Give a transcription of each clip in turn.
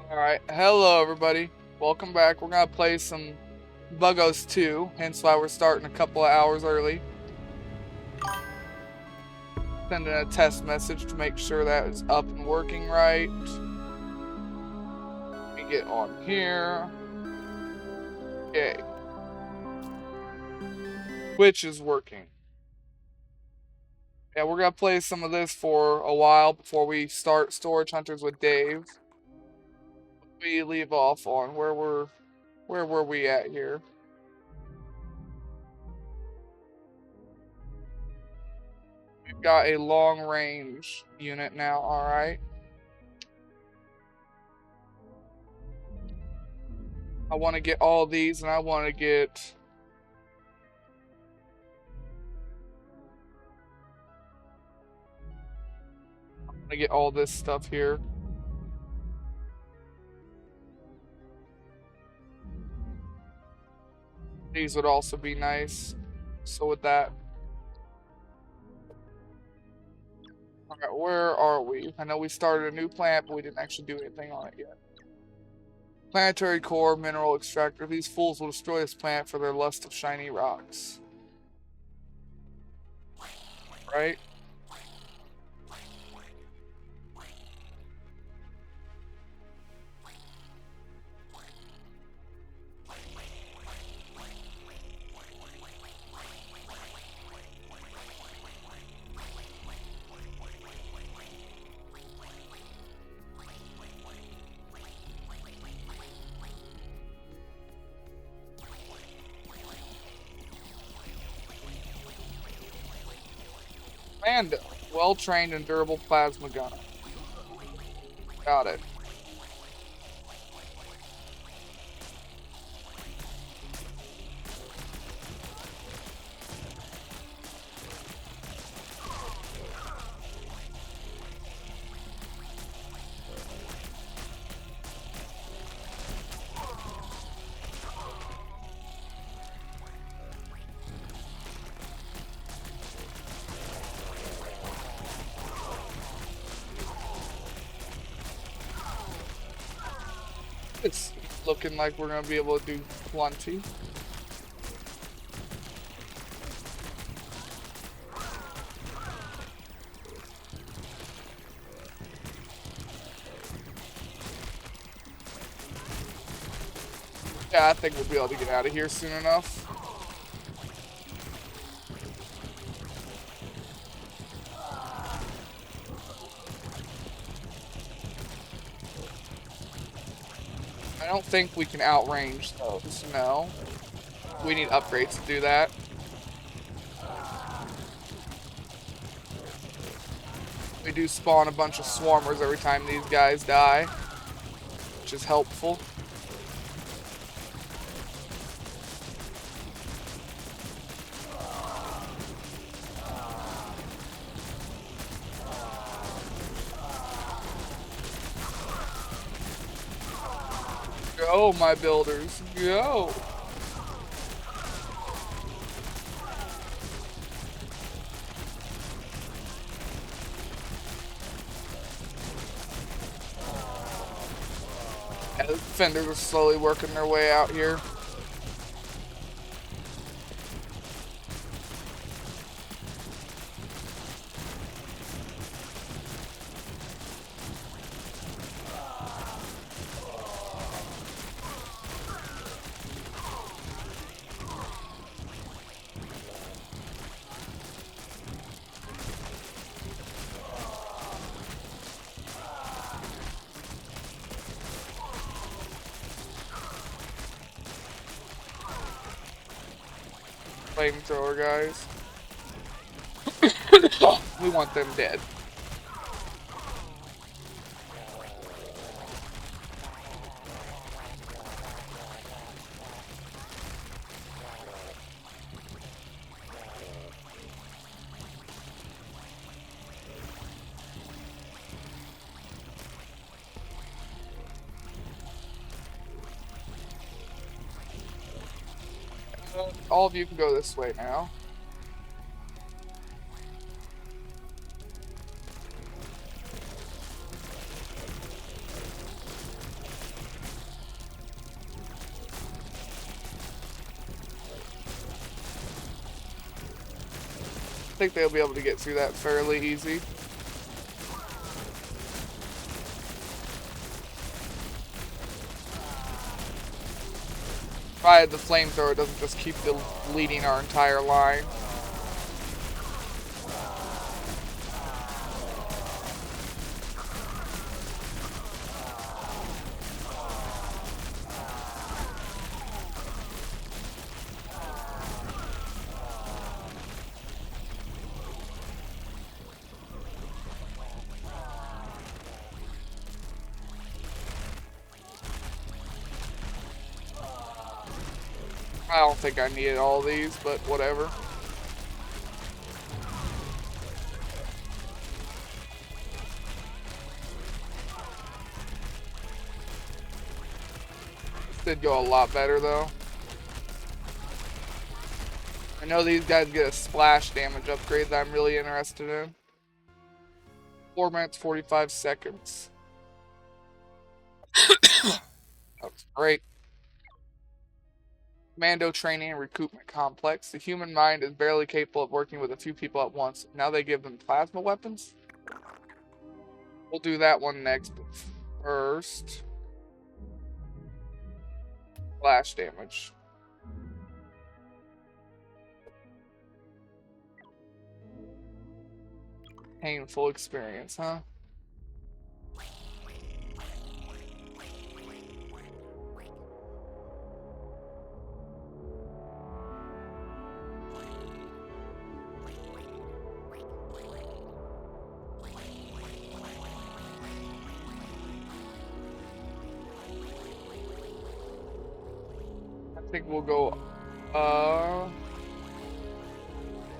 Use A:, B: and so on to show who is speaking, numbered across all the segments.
A: Alright, hello everybody. Welcome back. We're gonna play some Buggos 2, hence why we're starting a couple of hours early. Sending a test message to make sure that is up and working right. Let me get on here. Okay. Twitch is working. Yeah, we're gonna play some of this for a while before we start Storage Hunters with Dave. We leave off on where were we at here? We've got a long range unit now, alright. I want to get all these, and I want to get all this stuff here. These would also be nice. So with that, all right, where are we? I know we started a new plant, but we didn't actually do anything on it yet. Planetary core mineral extractor. These fools will destroy this plant for their lust of shiny rocks. Right? And well-trained and durable plasma gunner. Got it. It's looking like we're gonna be able to do plenty. Yeah, I think we'll be able to get out of here soon enough. I don't think we can outrange those, no. We need upgrades to do that. We do spawn a bunch of swarmers every time these guys die, which is helpful. Go, my builders, go! Yeah, the defenders are slowly working their way out here. Flamethrower guys. We want them dead. All of you can go this way now. think they'll be able to get through that fairly easy. Provided the flamethrower doesn't just keep deleting our entire line. I don't think I needed all these, but whatever. This did go a lot better though. I know these guys get a splash damage upgrade that I'm really interested in. 4 minutes, 45 seconds. That's great. Commando training and recruitment complex. The human mind is barely capable of working with a few people at once. Now they give them plasma weapons? We'll do that one next, but first. Splash damage. Painful experience, huh? I think we'll go,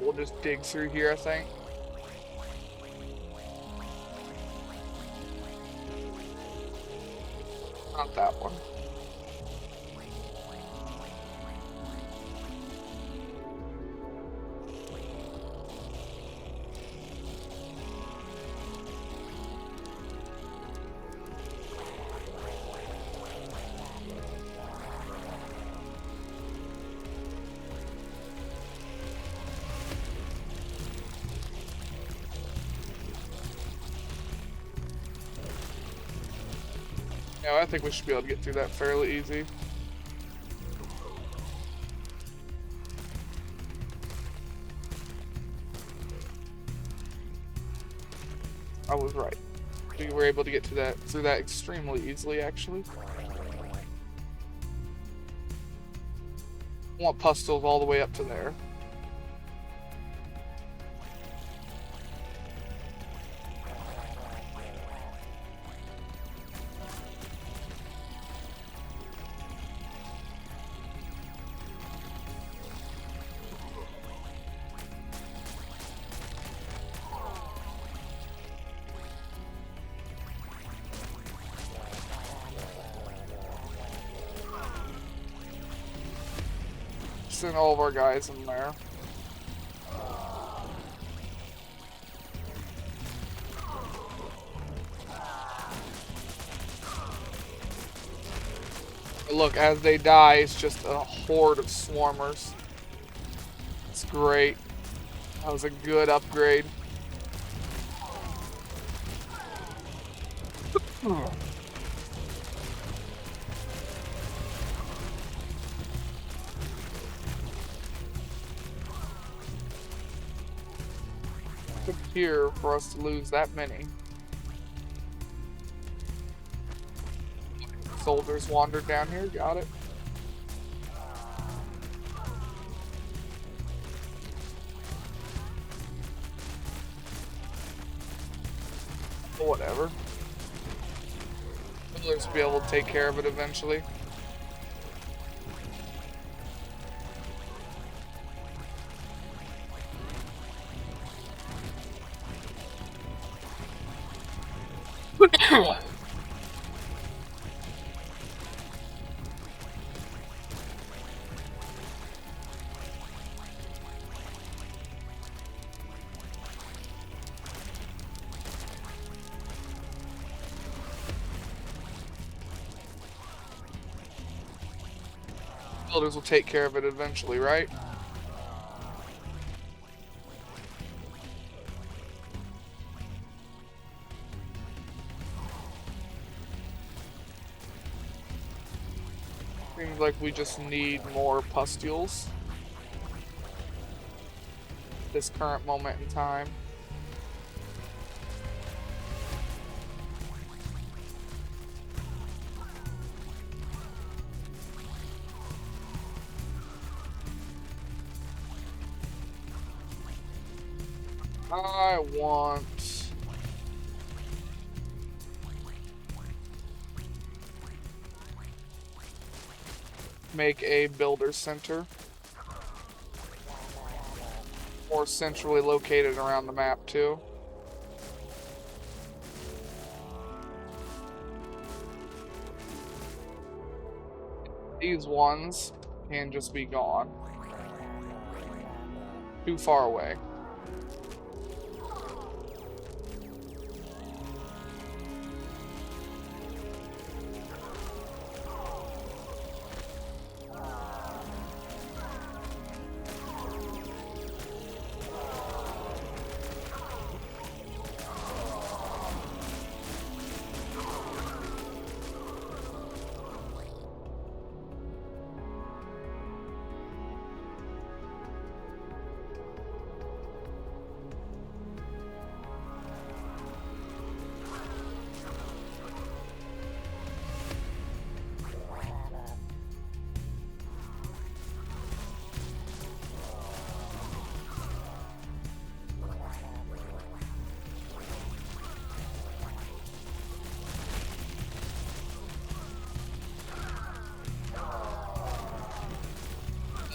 A: we'll just dig through here, I think. Not that one. Yeah, I think we should be able to get through that fairly easy. I was right. We were able to get through that extremely easily, actually. I want pustules all the way up to there. Send all of our guys in there. Look, as they die, it's just a horde of swarmers. It's great. That was a good upgrade. Here for us to lose that many. Soldiers wandered down here, got it. Whatever. Soldiers will be able to take care of it eventually. Builders will take care of it eventually, right? Seems like we just need more pustules. This current moment in time. I want make a builder center more centrally located around the map too. These ones can just be gone. Too far away.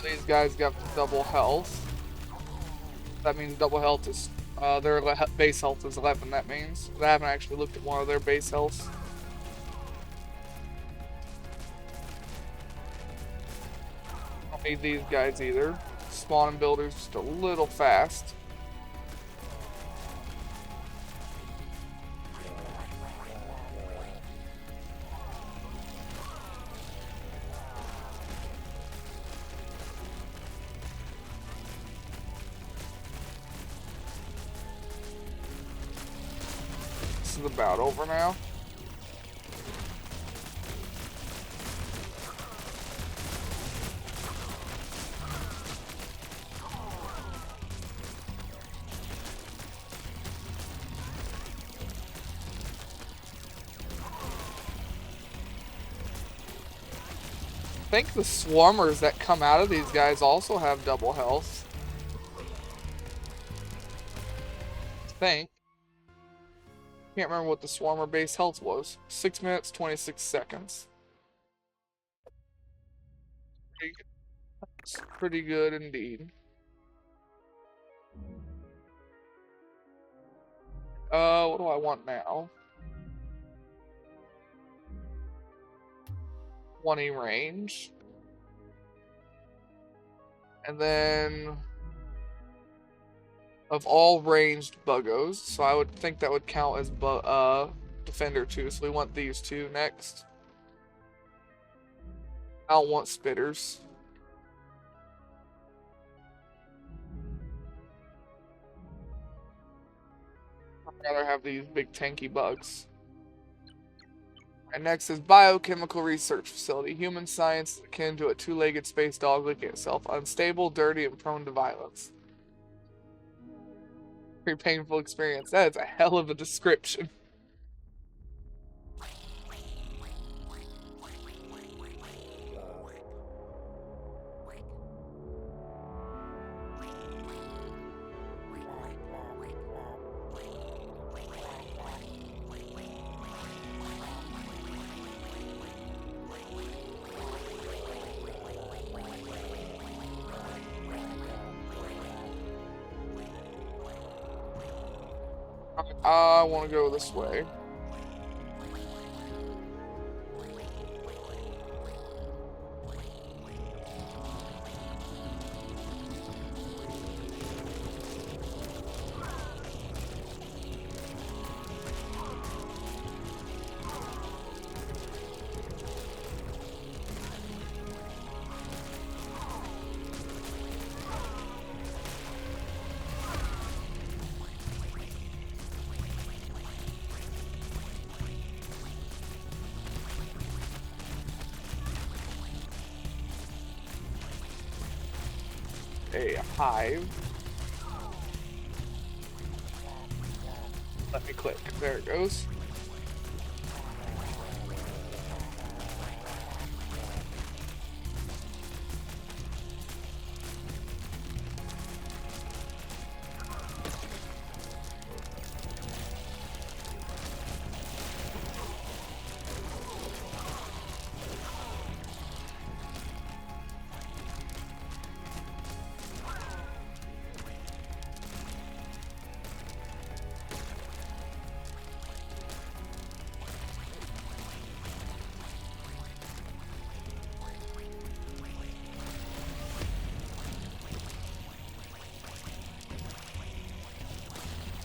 A: These guys got double health. That means double health is their base health is 11. That means I haven't actually looked at one of their base healths. Don't need these guys either. Spawning builders just a little fast. About over now. I think the swarmers that come out of these guys also have double health. I think. Can't remember what the swarmer base health was. 6 minutes, 26 seconds. It's pretty good indeed. What do I want now? 20 range. And then of all ranged buggos, so I would think that would count as defender too, so we want these two next. I don't want spitters. I'd rather have these big tanky bugs. And next is Biochemical Research Facility. Human science akin to a two-legged space dog licking itself. Unstable, dirty, and prone to violence. Very painful experience. That is a hell of a description. I want to go this way. a hive. Let me click. There it goes.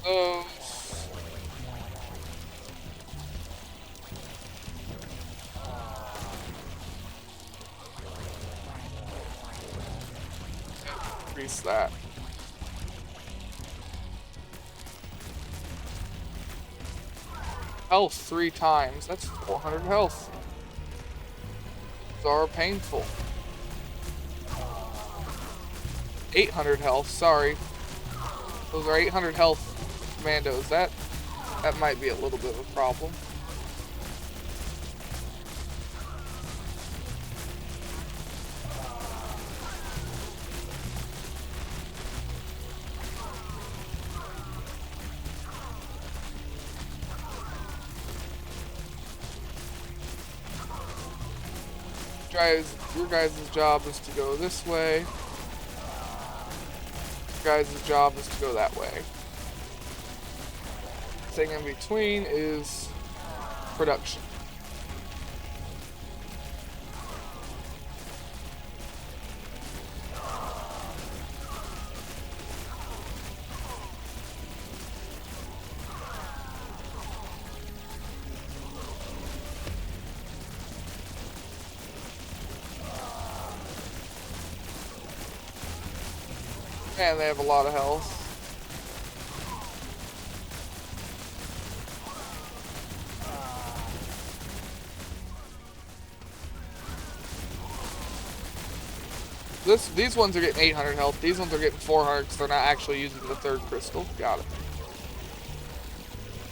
A: So increase that. Health 3 times. That's 400 health. Those are painful. 800 health, sorry. Those are 800 health commandos. That might be a little bit of a problem. Your guys' job is to go this way. Your guys' job is to go that way. Thing in between is production. And they have a lot of health. These ones are getting 800 health. These ones are getting 400 because they're not actually using the 3rd crystal. Got it.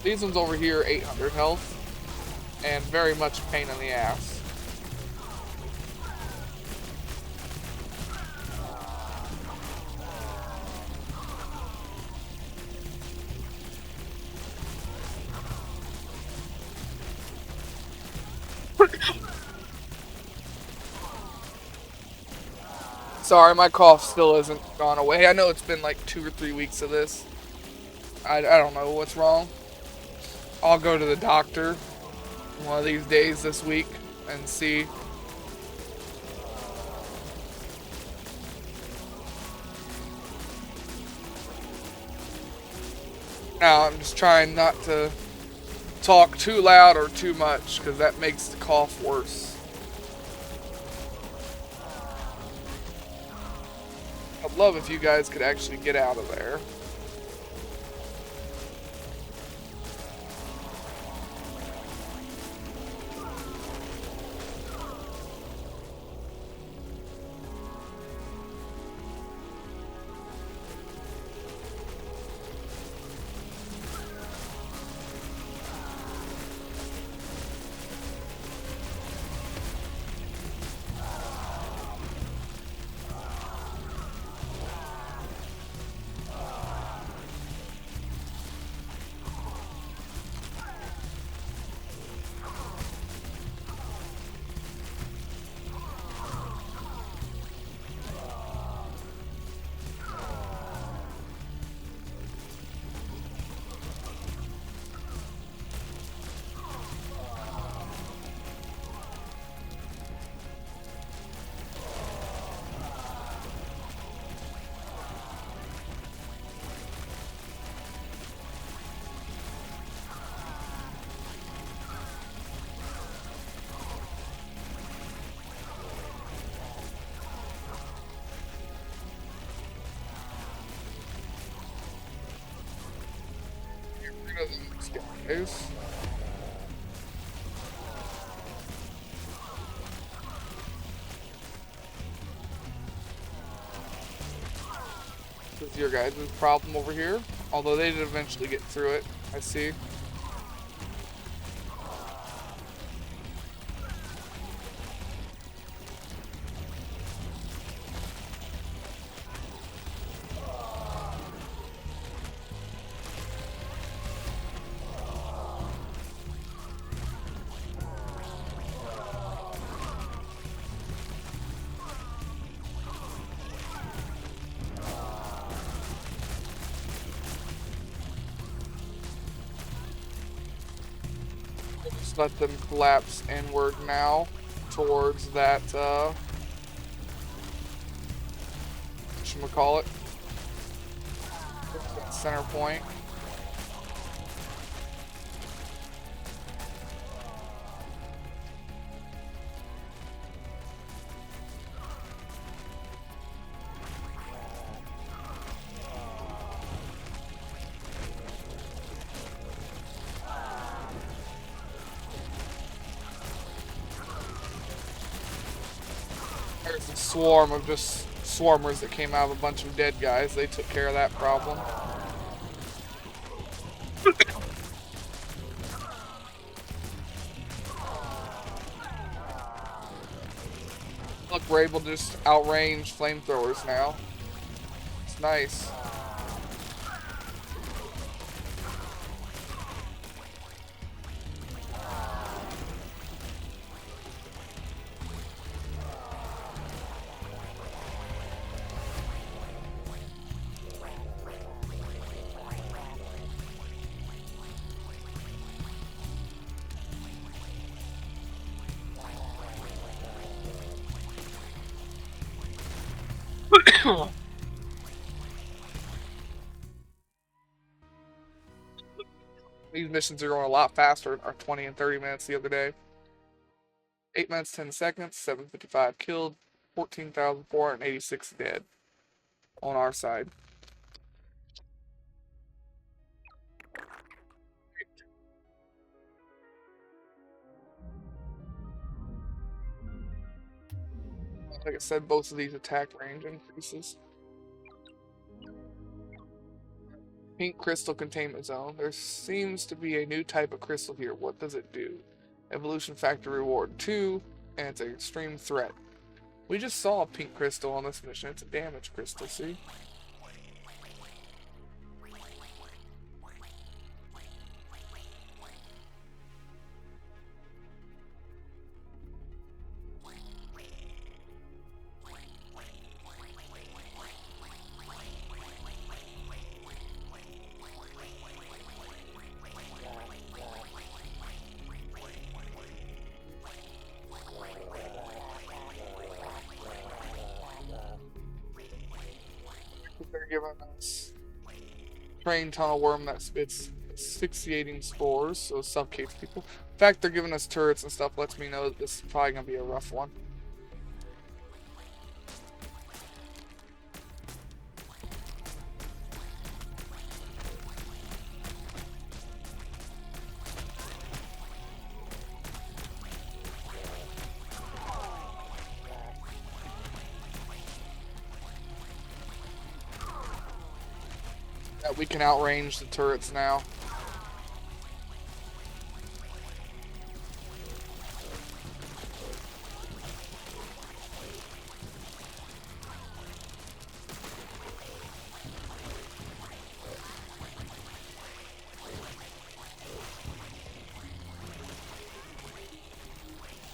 A: These ones over here, 800 health. And very much a pain in the ass. Sorry, my cough still hasn't gone away. I know it's been like 2 or 3 weeks of this. I don't know what's wrong. I'll go to the doctor one of these days this week and see. Now I'm just trying not to talk too loud or too much because that makes the cough worse. I'd love if you guys could actually get out of there. Guys. is your guys' problem over here. Although they did eventually get through it, I see. Just let them collapse inward now towards that, whatchamacallit, that center point. There's a swarm of just swarmers that came out of a bunch of dead guys. They took care of that problem. Look, we're able to just outrange flamethrowers now. It's nice. These missions are going a lot faster than our 20 and 30 minutes the other day. 8 minutes, 10 seconds, 755 killed, 14,486 dead on our side. Like I said, both of these attack range increases. Pink crystal containment zone. There seems to be a new type of crystal here. What does it do? Evolution factor reward 2, and it's an extreme threat. We just saw a pink crystal on this mission. It's a damage crystal, see? They're giving us train tunnel worm that spits asphyxiating spores, so it suffocates people. In fact, they're giving us turrets and stuff, lets me know that this is probably going to be a rough one. That we can outrange the turrets now.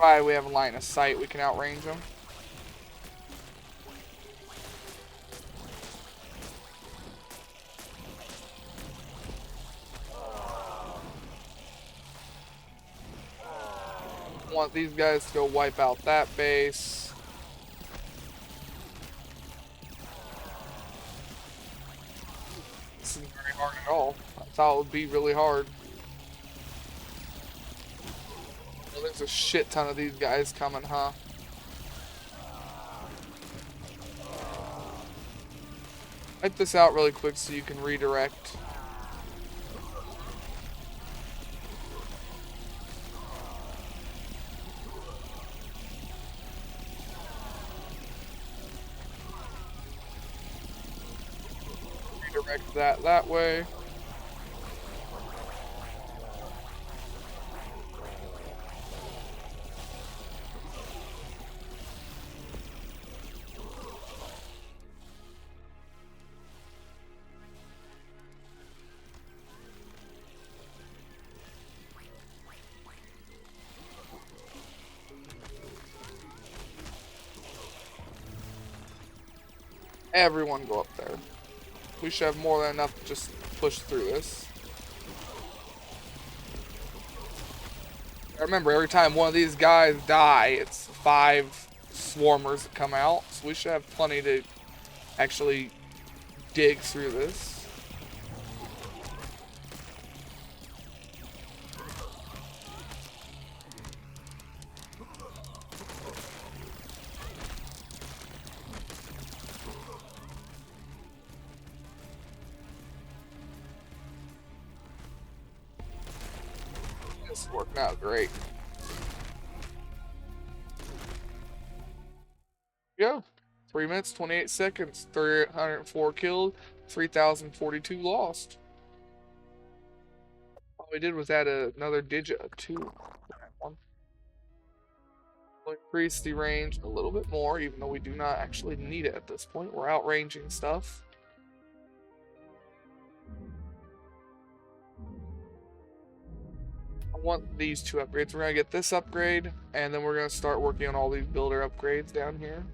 A: Right, we have a line of sight, we can outrange them. Want these guys to go wipe out that base. This isn't very hard at all. I thought it would be really hard. Well, there's a shit ton of these guys coming, huh? Wipe this out really quick so you can redirect. Direct that way. Everyone go up there. We should have more than enough to just push through this. Remember, every time one of these guys die, it's 5 swarmers that come out. So we should have plenty to actually dig through this. This is working out great. Go. 3 minutes, 28 seconds, 304 killed, 3,042 lost. All we did was add another digit of 2. We'll increase the range a little bit more, even though we do not actually need it at this point. We're outranging stuff. I want these 2 upgrades. We're going to get this upgrade, and then we're going to start working on all these builder upgrades down here.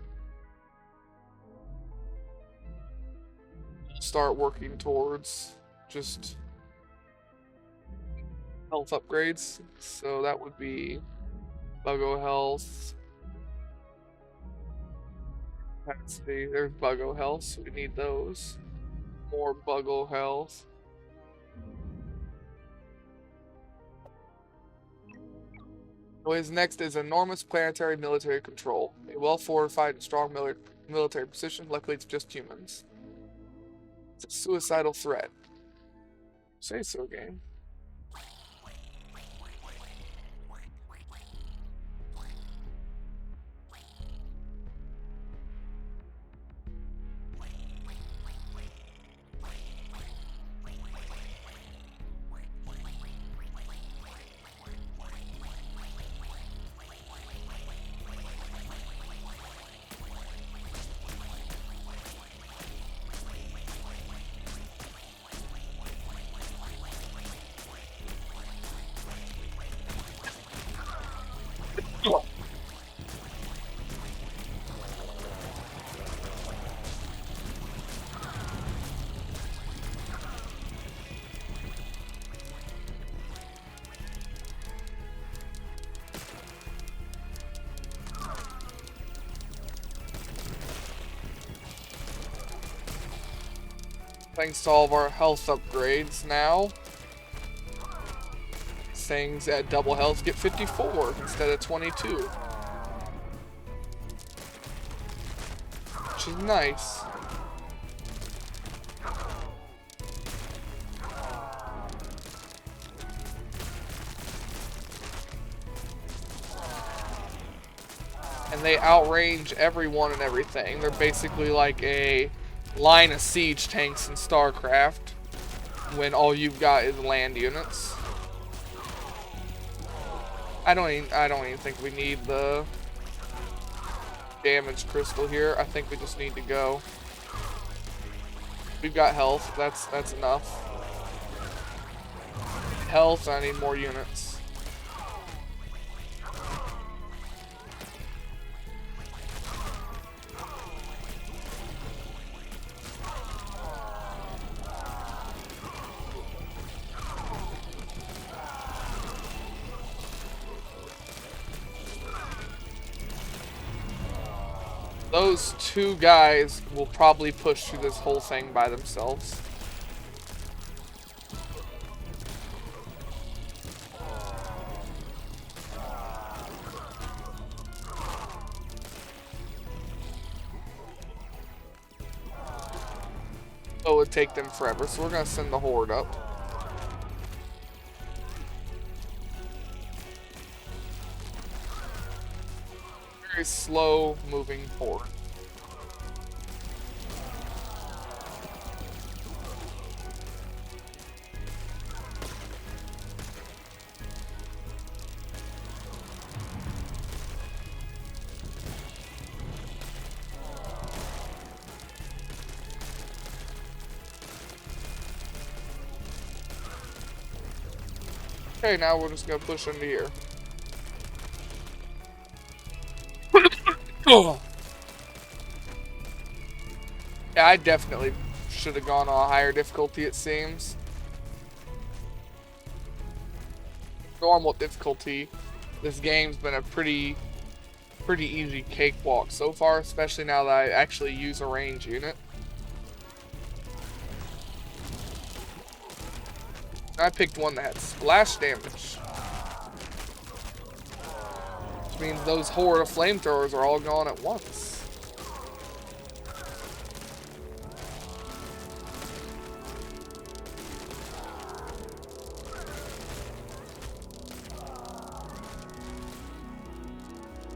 A: Start working towards just health upgrades. So that would be Buggo health. Capacity. There's Buggo health, so we need those. More Buggo health. Anyways, next is enormous planetary military control. A well-fortified and strong military position. Luckily, it's just humans. It's a suicidal threat. Say so, game. Thanks to all of our health upgrades now, things at double health get 54 instead of 22. Which is nice. And they outrange everyone and everything. They're basically like a line of siege tanks in StarCraft when all you've got is land units. I don't even think we need the damage crystal here. I think we just need to go. We've got health. That's enough. Health. I need more units. Those 2 guys will probably push through this whole thing by themselves. It would take them forever, so we're going to send the horde up. Very slow moving horde. Okay, now we're just gonna push into here. Oh. Yeah, I definitely should have gone on a higher difficulty, it seems. Normal difficulty. This game's been a pretty easy cakewalk so far, especially now that I actually use a range unit. I picked one that had splash damage. Which means those horde of flamethrowers are all gone at once.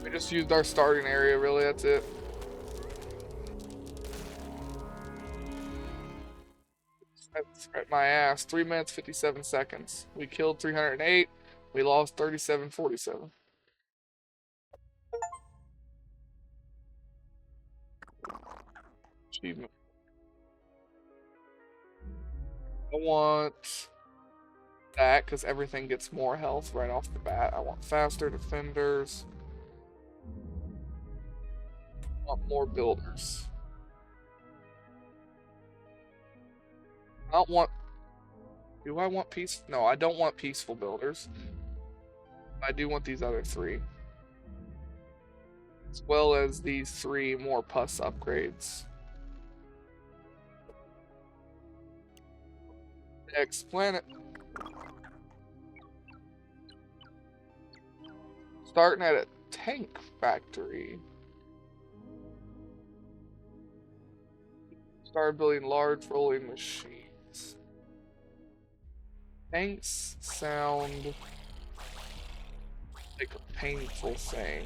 A: We just used our starting area, really, that's it. That's right, my ass. 3 minutes, 57 seconds. We killed 308. We lost 3747. Achievement. I want that because everything gets more health right off the bat. I want faster defenders. I want more builders. I don't want. Do I want peace? No, I don't want peaceful builders. I do want these other three. As well as these three more pus upgrades. Next planet. Starting at a tank factory. Started building large rolling machines. Tanks sound like a painful thing.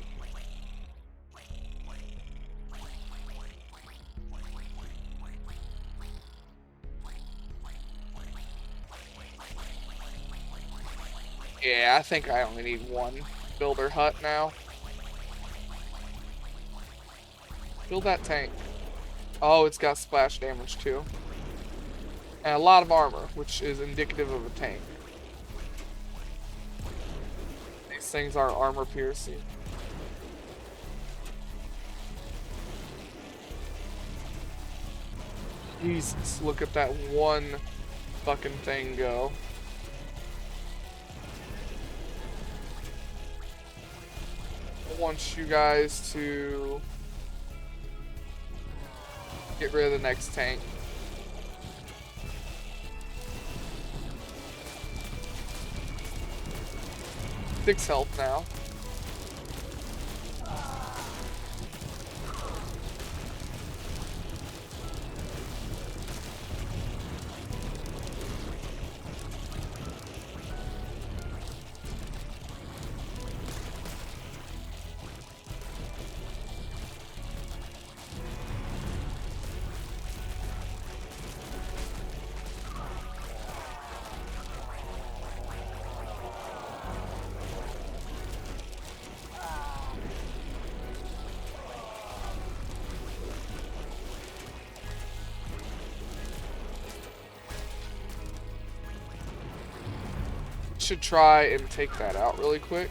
A: Yeah, I think I only need one builder hut now. Build that tank. Oh, it's got splash damage too. And a lot of armor, which is indicative of a tank. These things are armor piercing. Jesus, look at that one fucking thing go. I want you guys to get rid of the next tank. 6 health now. Should try and take that out really quick.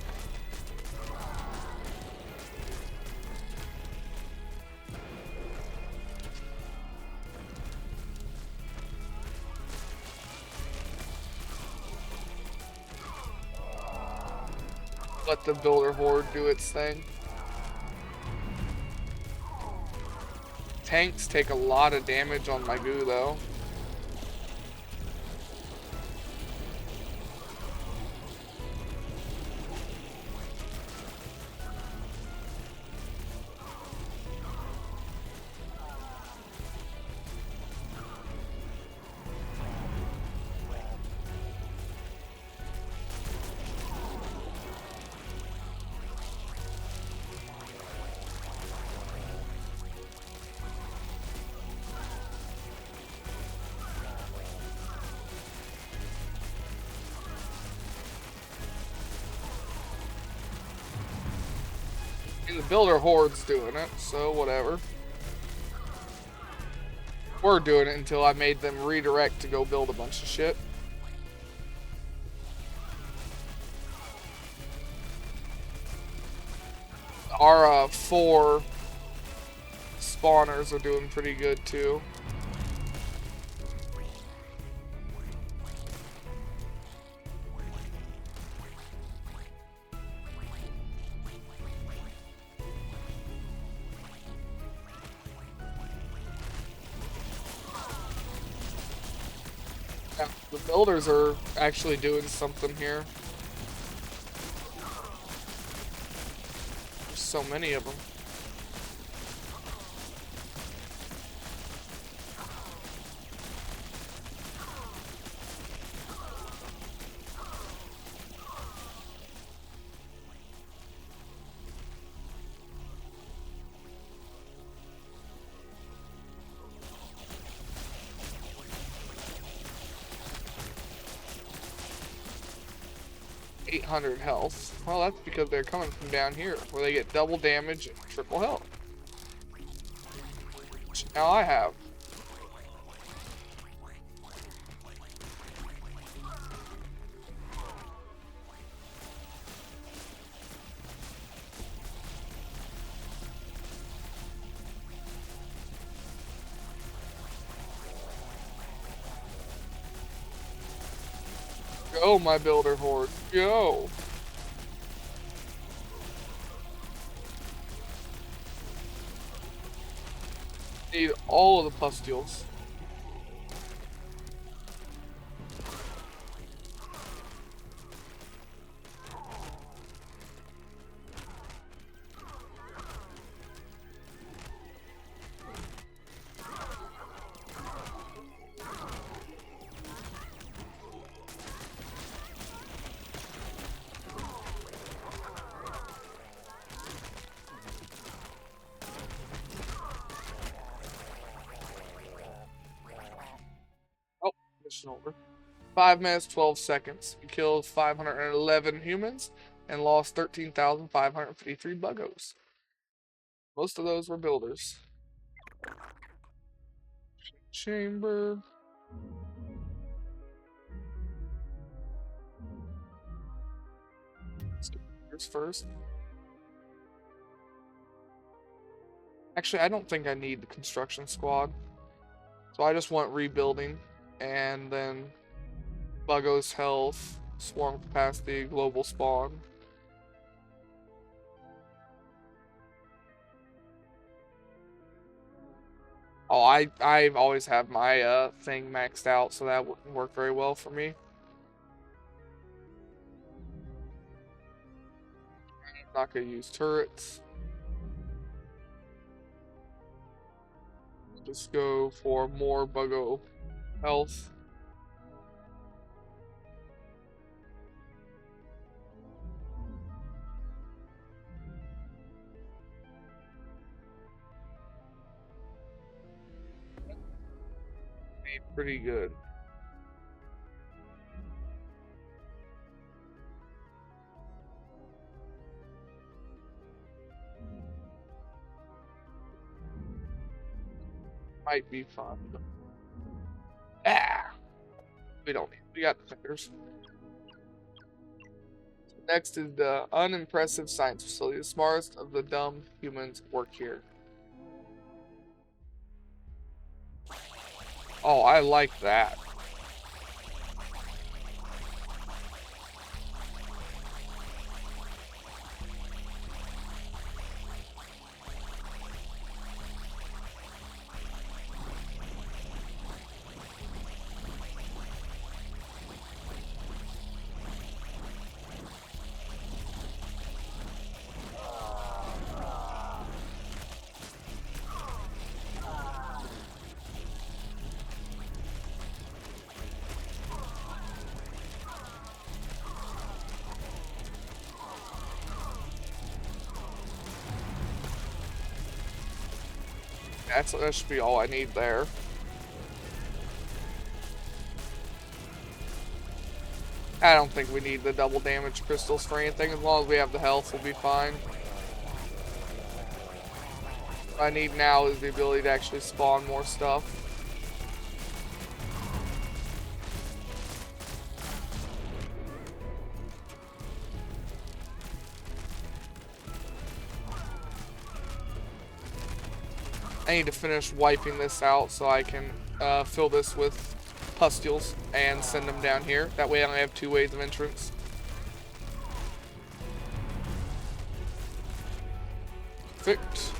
A: Let the builder horde do its thing. Tanks take a lot of damage on my goo though. And the builder horde's doing it, so whatever. We're doing it until I made them redirect to go build a bunch of shit. Our 4 spawners are doing pretty good too. Yeah, the builders are actually doing something here. There's so many of them. .800 health. Well, that's because they're coming from down here, where they get double damage and triple health. Which now I have. Go, my builder horde. Go. Need all of the pustules. Oh, mission over. 5 minutes, 12 seconds. We killed 511 humans and lost 13,553 buggos. Most of those were builders. Chamber. Let's do builders first. Actually, I don't think I need the construction squad. So I just want rebuilding and then Buggos health, swarm capacity, global spawn. Oh, I've always had my thing maxed out, so that wouldn't work very well for me. I'm not gonna use turrets. Just go for more Buggo health. Pretty good. Might be fun. Ah, we don't need. We got defenders. Next is the unimpressive science facility. The smartest of the dumb humans work here. Oh, I like that. That should be all I need there. I don't think we need the double damage crystals for anything. As long as we have the health, we'll be fine. What I need now is the ability to actually spawn more stuff. I need to finish wiping this out so I can fill this with pustules and send them down here. That way I only have 2 ways of entrance. Perfect.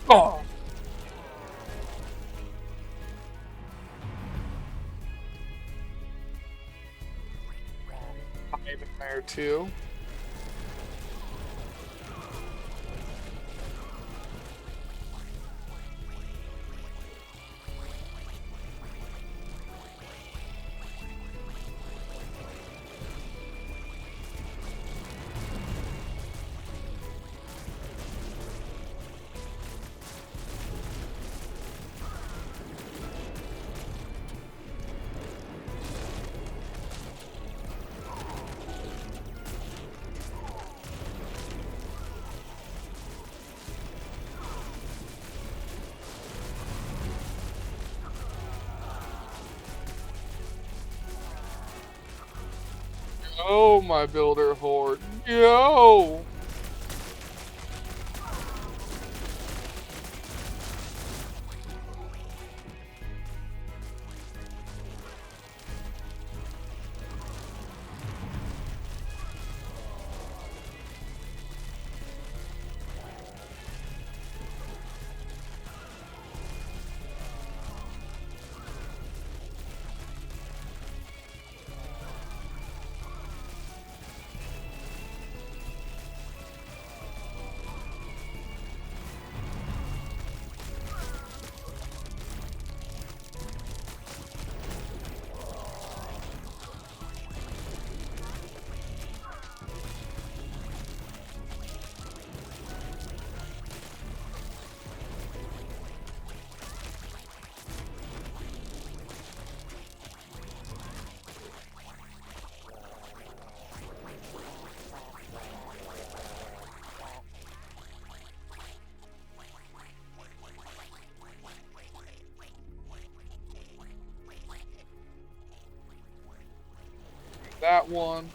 A: Oh. Hive in there too. Oh, my builder horde. Yo! That one.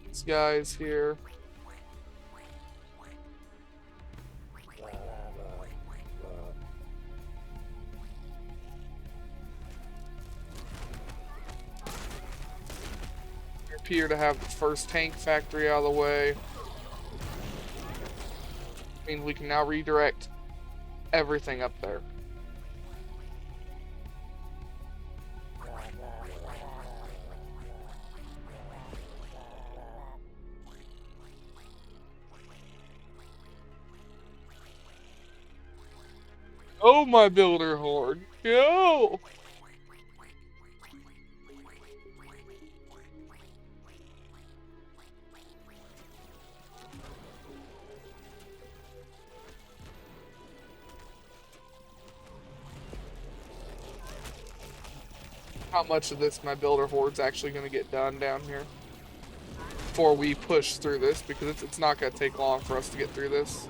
A: These guys here. We appear to have the first tank factory out of the way. Means we can now redirect everything up there. Oh, my builder horde. Go! How much of this my builder horde's actually going to get done down here before we push through this, because it's not going to take long for us to get through this.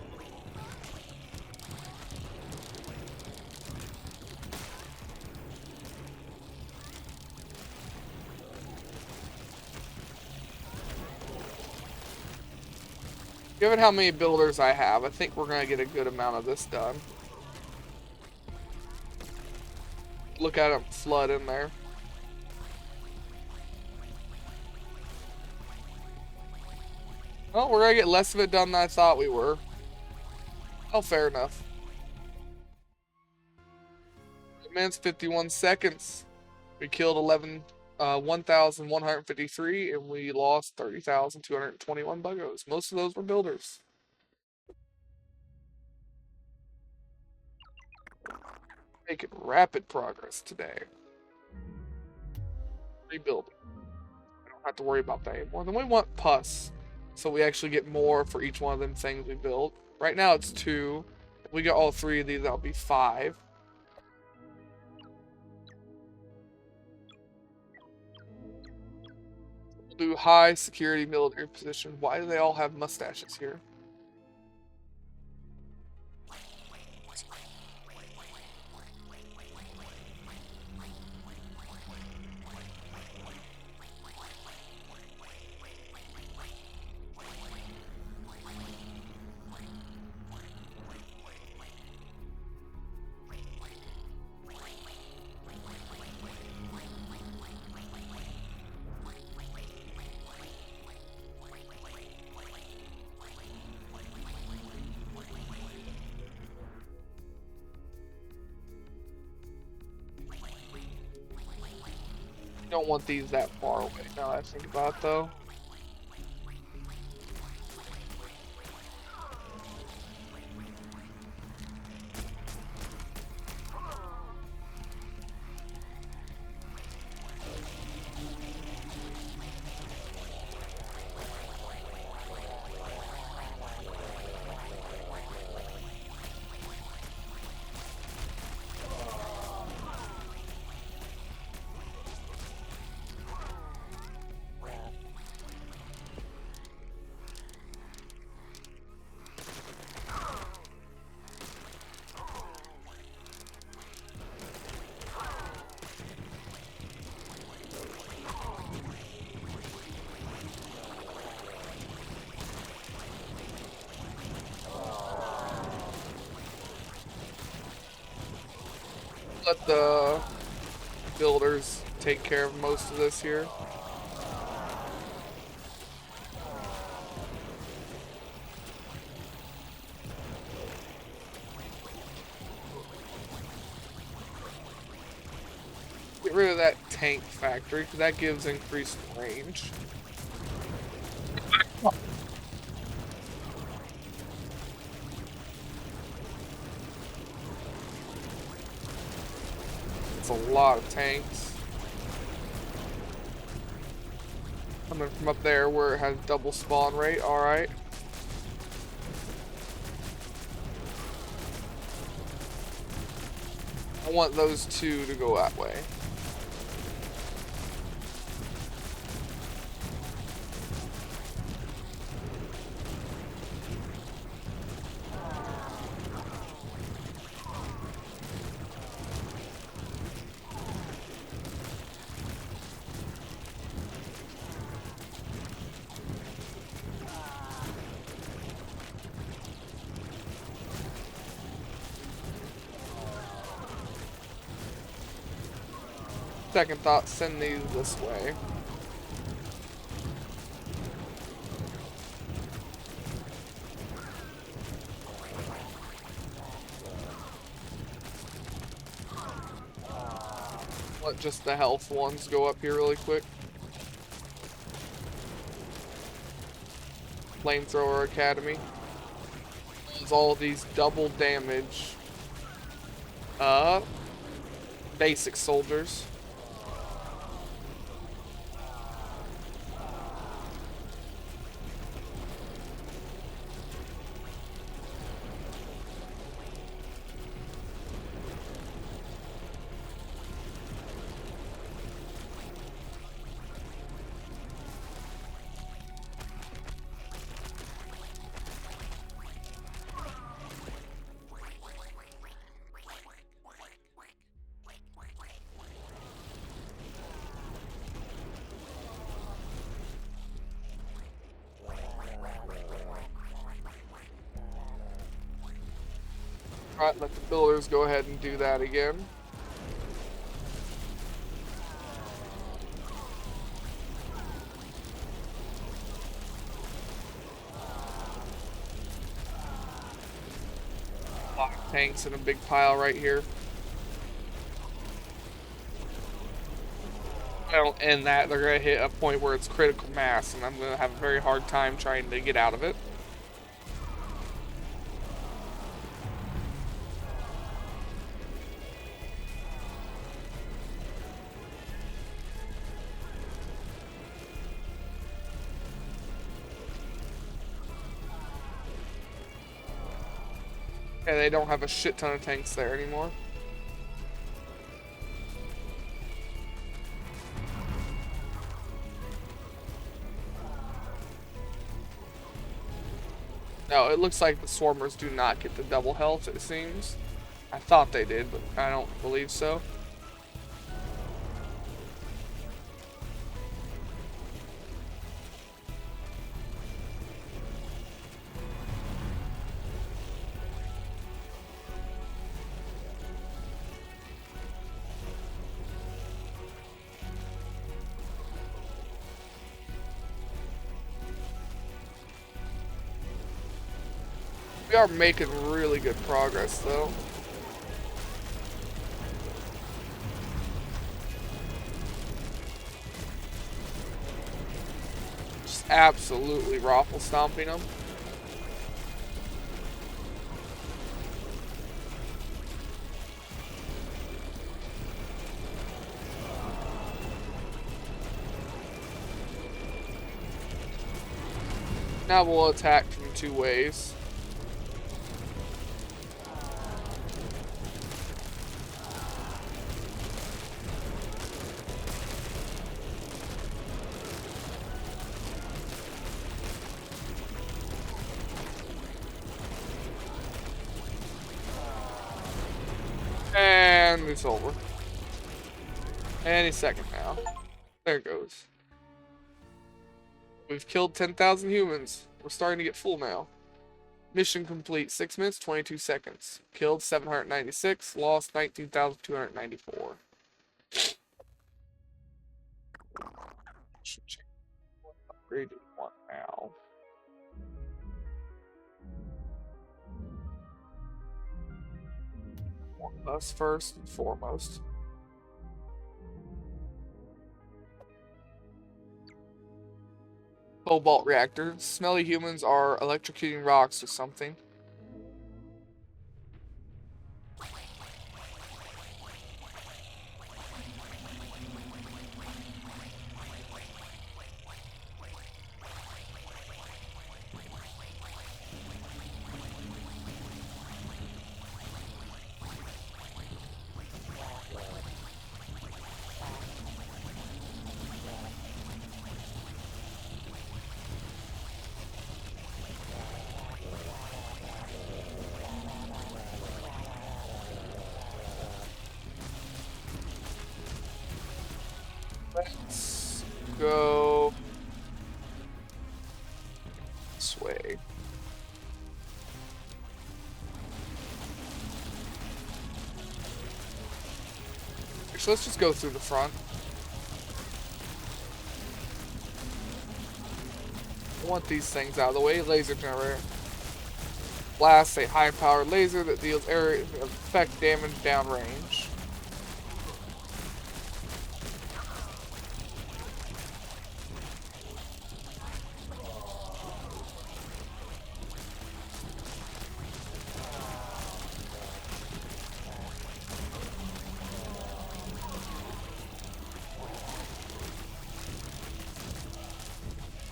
A: Given how many builders I have, I think we're going to get a good amount of this done. Look at them flood in there. Well, we're going to get less of it done than I thought we were. Oh, fair enough. Minutes, 51 seconds. We killed 1,153, and we lost 30,221 Buggos. Most of those were builders. Making rapid progress today. Rebuilding. don't have to worry about that anymore. Then we want pus, so we actually get more for each one of them things we build. Right now it's 2. If we get all 3 of these, that'll be 5. We'll do high security military position. Why do they all have mustaches here? Don't want these that far away now that I think about it, though. Let the builders take care of most of this here. Get rid of that tank factory, because that gives increased range. It's a lot of tanks. Coming from up there where it has double spawn rate, alright. I want those 2 to go that way. Second thought, send these this way. Let just the health ones go up here really quick. Flamethrower Academy. Does all these double damage. Basic soldiers. Alright, let the builders go ahead and do that again. A lot of tanks in a big pile right here. I don't end that, they're going to hit a point where it's critical mass, and I'm going to have a very hard time trying to get out of it. And they don't have a shit ton of tanks there anymore. No, it looks like the swarmers do not get the double health, it seems. I thought they did, but I don't believe so. We are making really good progress, though. Just absolutely raffle stomping them. Now we'll attack from two ways. And it's over. Any second now. There it goes. We've killed 10,000 humans. We're starting to get full now. Mission complete. 6 minutes, 22 seconds. Killed 796. Lost 19,294. Upgraded one now. Us first and foremost. Cobalt reactor. Smelly humans are electrocuting rocks or something. Let's go this way. Actually, let's just go through the front. I want these things out of the way. Laser generator. Blast, a high-powered laser that deals area effect damage downrange.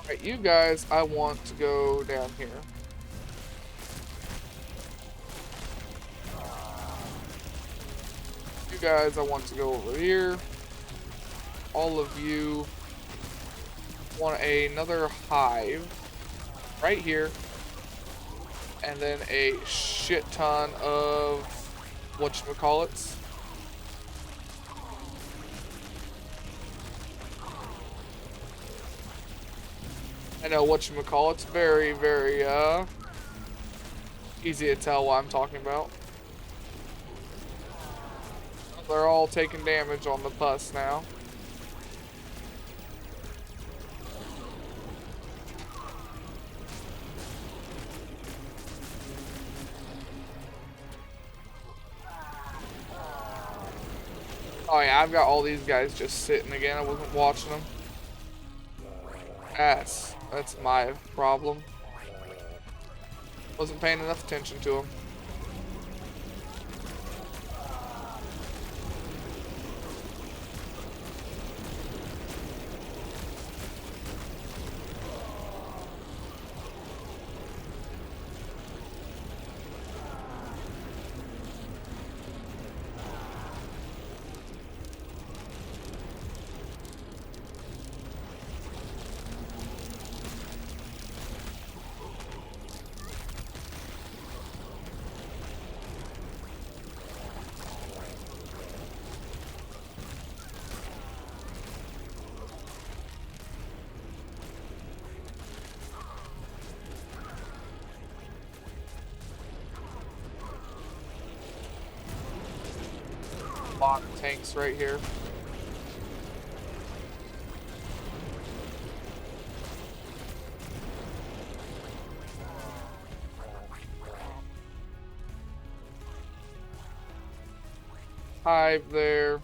A: Alright, you guys, I want to go down here. You guys, I want to go over here. All of you want another hive right here. And then a shit ton of whatchamacallits. I know whatchamacallits, very, very easy to tell what I'm talking about. They're all taking damage on the pus now. Oh yeah, I've got all these guys just sitting again. I wasn't watching them. That's my problem. Wasn't paying enough attention to them. lot of tanks right here. Hive there.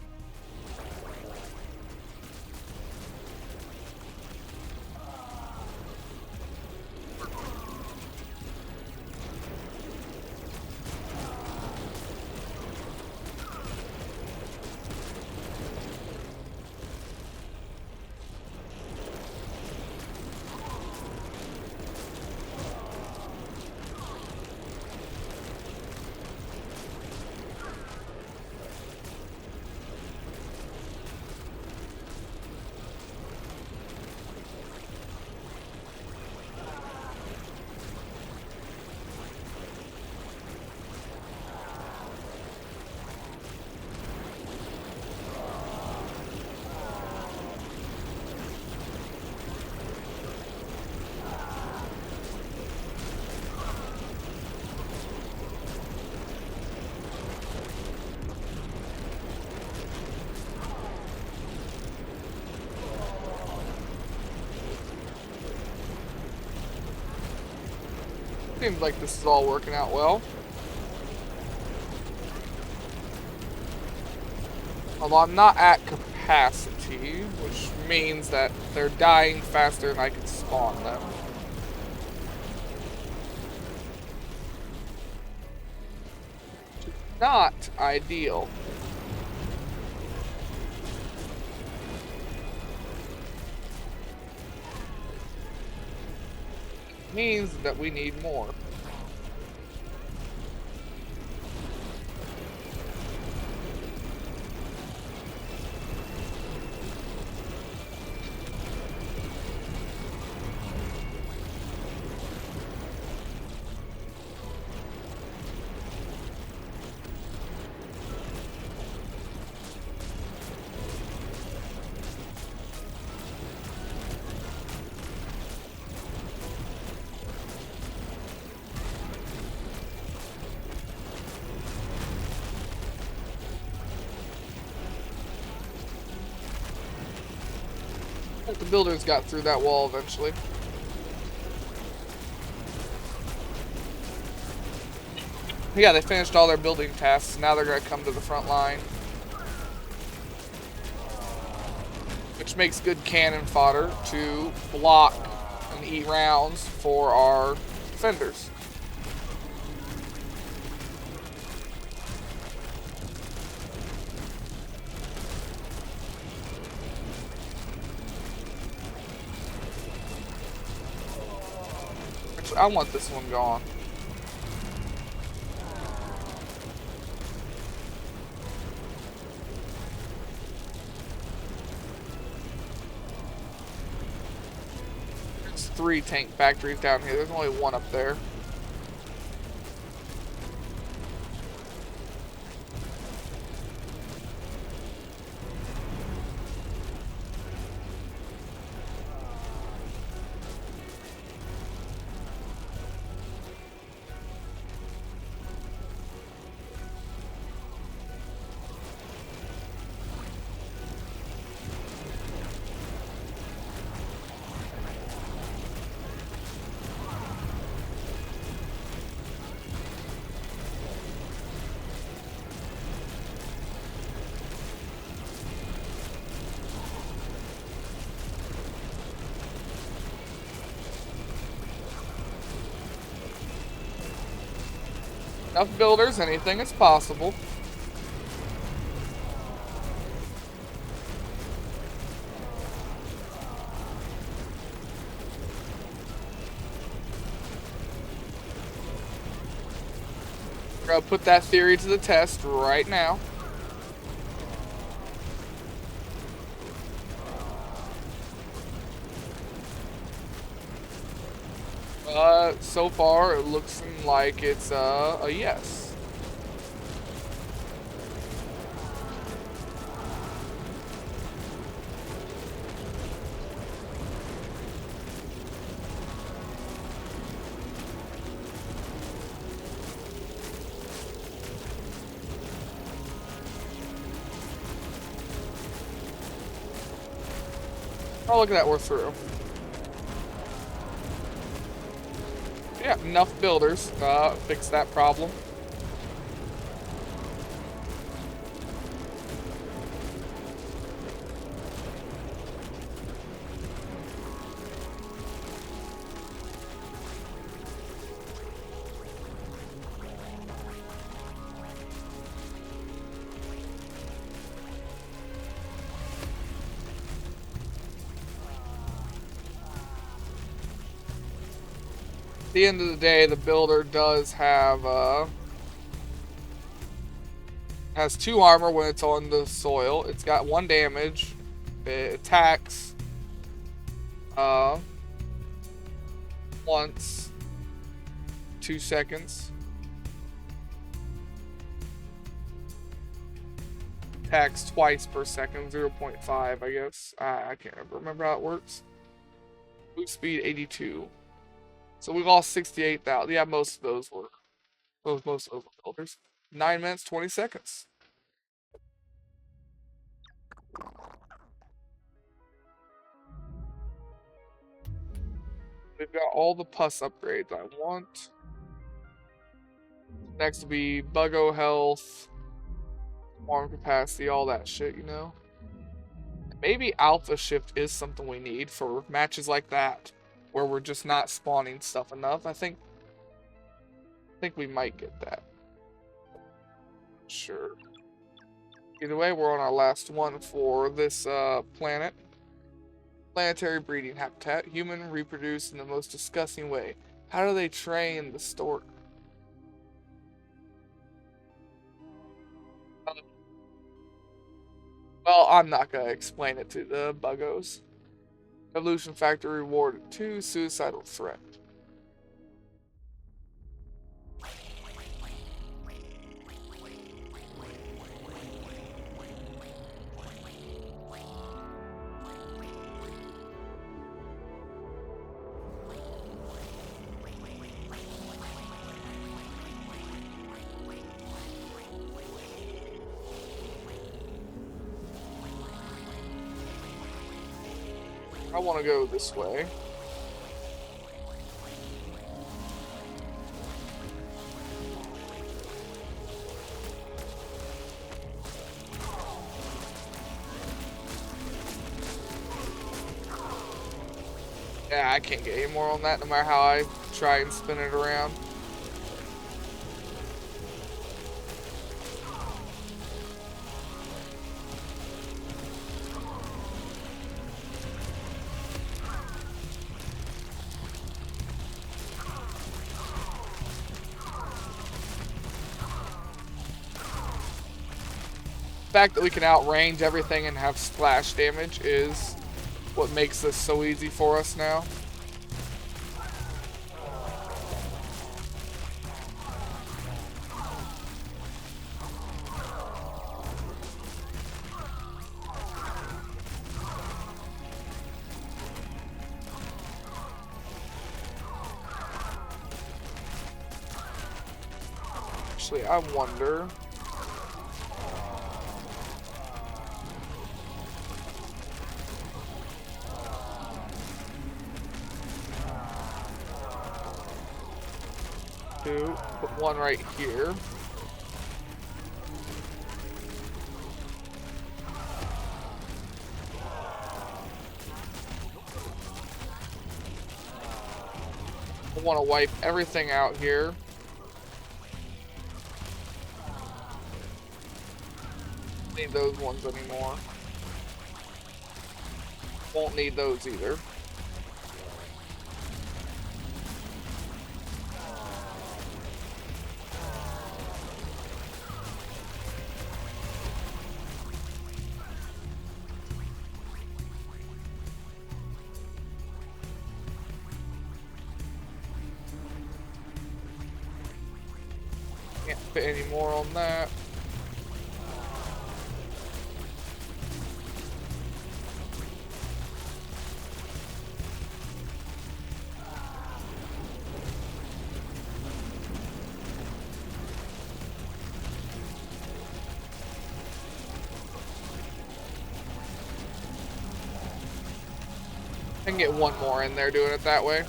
A: Seems like this is all working out well. Although I'm not at capacity, which means that they're dying faster than I can spawn them. Not ideal. Means that we need more. The builders got through that wall eventually. Yeah, they finished all their building tasks. Now they're going to come to the front line. Which makes good cannon fodder to block and eat rounds for our defenders. I want this one gone. There's 3 tank factories down here. There's only 1 up there. Enough builders, anything is possible. We're gonna put that theory to the test right now. So far it looks like it's a yes. Oh, look at that, we're through. Yeah, enough builders. Fix that problem. At the end of the day, the builder does have has 2 armor when it's on the soil. It's got 1 damage. It attacks once 2 seconds. Attacks twice per second, 0.5, I guess. I can't remember how it works. Move speed 82. So we've lost 68,000. Yeah, most of those were. Most of those were builders. 9 minutes, 20 seconds. We've got all the pus upgrades I want. Next will be Buggo health, arm capacity, all that shit, you know? Maybe alpha shift is something we need for matches like that, where we're just not spawning stuff enough. I think we might get that. Sure. Either way, we're on our last one for this planet. Planetary breeding habitat. Human reproduce in the most disgusting way. How do they train the stork? Well, I'm not gonna explain it to the Buggos. Evolution factor rewarded 2. Suicidal threat. I want to go this way. Yeah, I can't get any more on that no matter how I try and spin it around. The fact that we can outrange everything and have splash damage is what makes this so easy for us now. Actually, I wonder. Put one right here. I want to wipe everything out here. Don't need those ones anymore. Won't need those either. Can't fit any more on that. I can get one more in there doing it that way.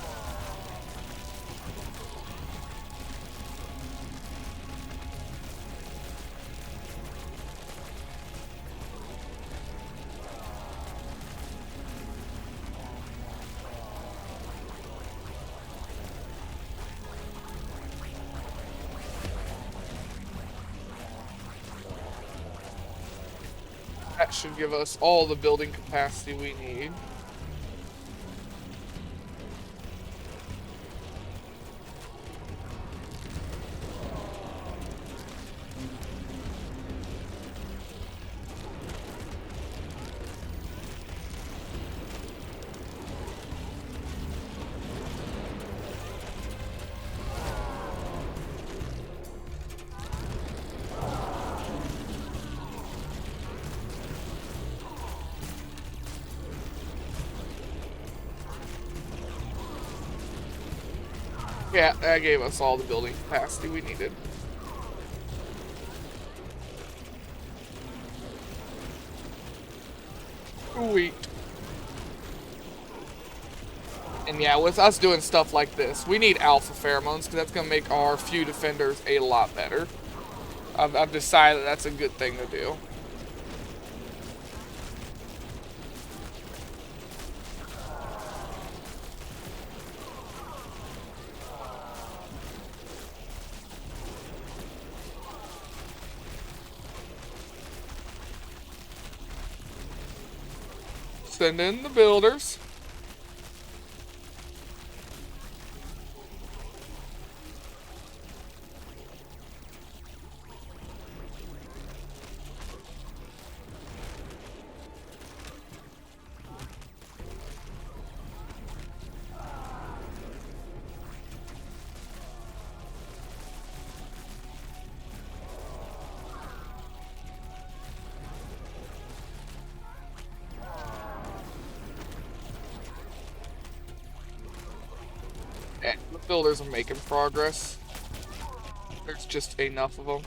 A: That should give us all the building capacity we need. Yeah, that gave us all the building capacity we needed. Sweet. And yeah, with us doing stuff like this, we need alpha pheromones because that's going to make our few defenders a lot better. I've decided that's a good thing to do. Send in the builders. And the builders are making progress. There's just enough of them.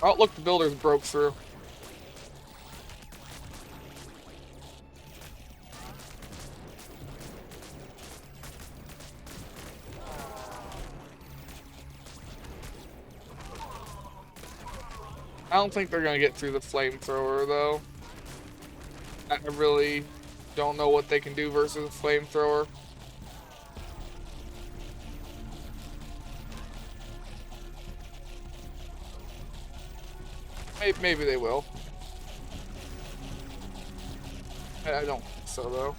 A: Oh, look, the builders broke through. I don't think they're gonna get through the flamethrower, though. I really don't know what they can do versus a flamethrower. Maybe they will. I don't think so, though.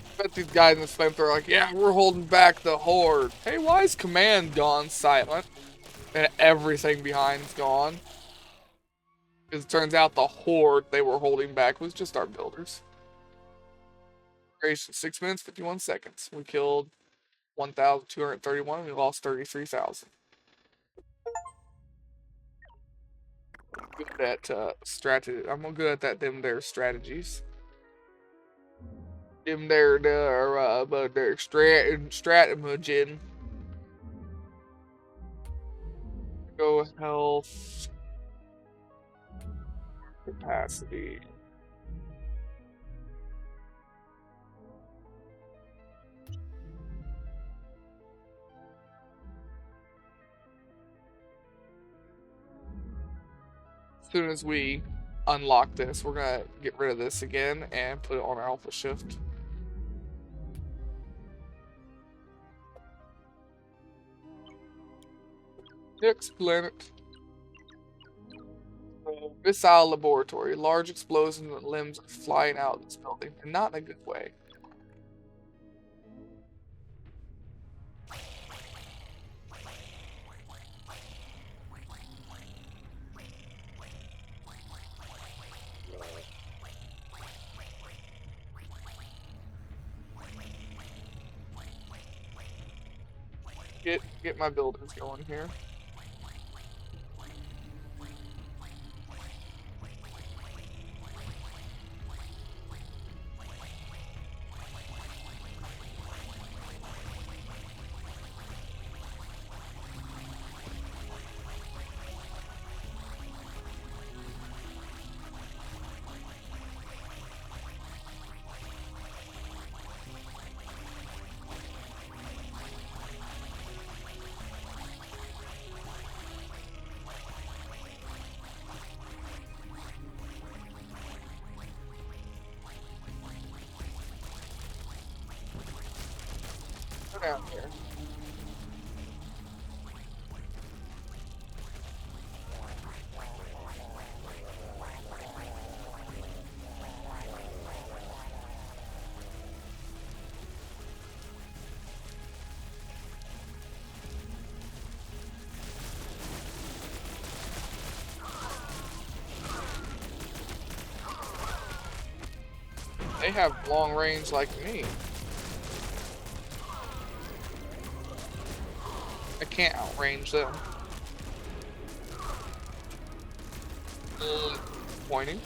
A: I bet these guys in the flamethrower are like, yeah, we're holding back the horde. Hey, why is command gone silent? And everything behind's gone. Because it turns out the horde they were holding back was just our builders. 6 minutes, 51 seconds. We killed 1,231 and we lost 33,000. Good at strategy. I'm good at that. Them their strategies. Them their but their strategy. Go health capacity. As soon as we unlock this, we're gonna get rid of this again and put it on alpha shift. Next planet. Missile laboratory. Large explosions and limbs are flying out of this building, and not in a good way. Get my buildings going here. Go down here. They have long range like me. I can't outrange them. Pointing.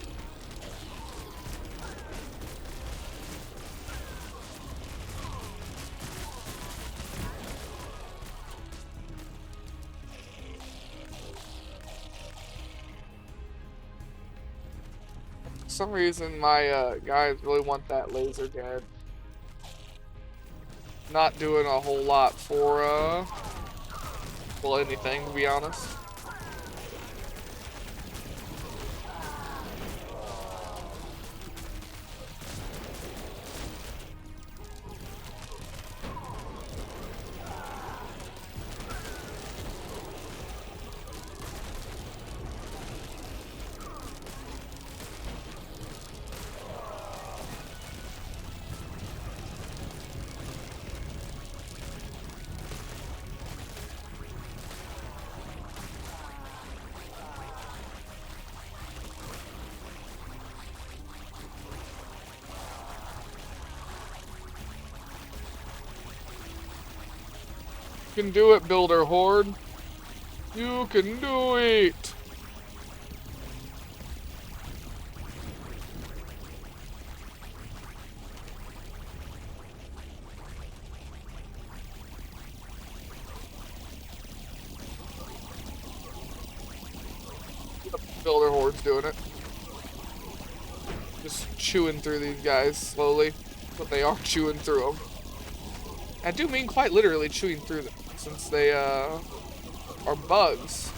A: For some reason, my guys really want that laser dead. Not doing a whole lot for well, anything, to be honest. You can do it, Builder Horde. You can do it. Builder Horde's doing it. Just chewing through these guys slowly, but they are chewing through them. I do mean quite literally chewing through them, since they are bugs.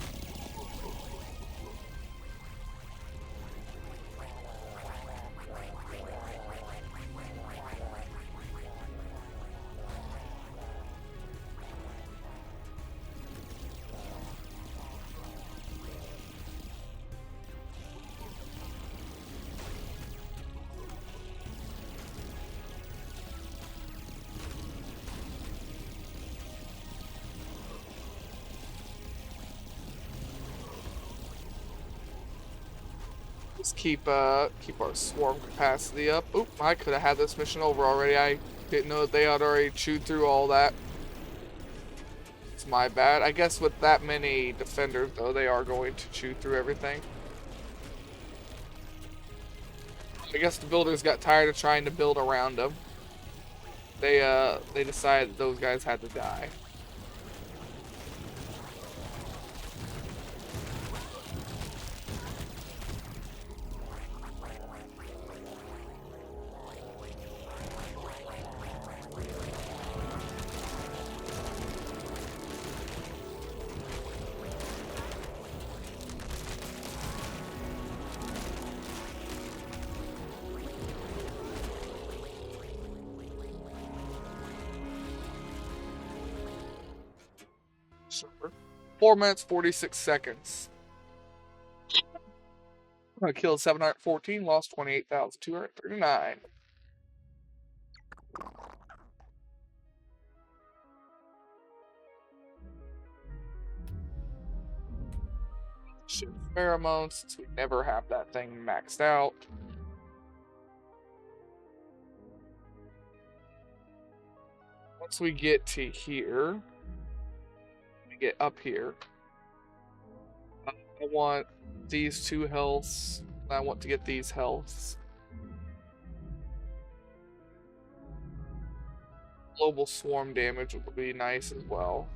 A: Just keep our swarm capacity up. Oop, I could have had this mission over already. I didn't know that they had already chewed through all that. It's my bad. I guess with that many defenders, though, they are going to chew through everything. I guess the builders got tired of trying to build around them. They decided those guys had to die. Sure. 4 minutes, 46 seconds. I killed 714, lost 28,239. Ship pheromones, since we never have that thing maxed out. Once we get to here, we get up here. I want these 2 healths. I want to get these healths. Global swarm damage would be nice as well.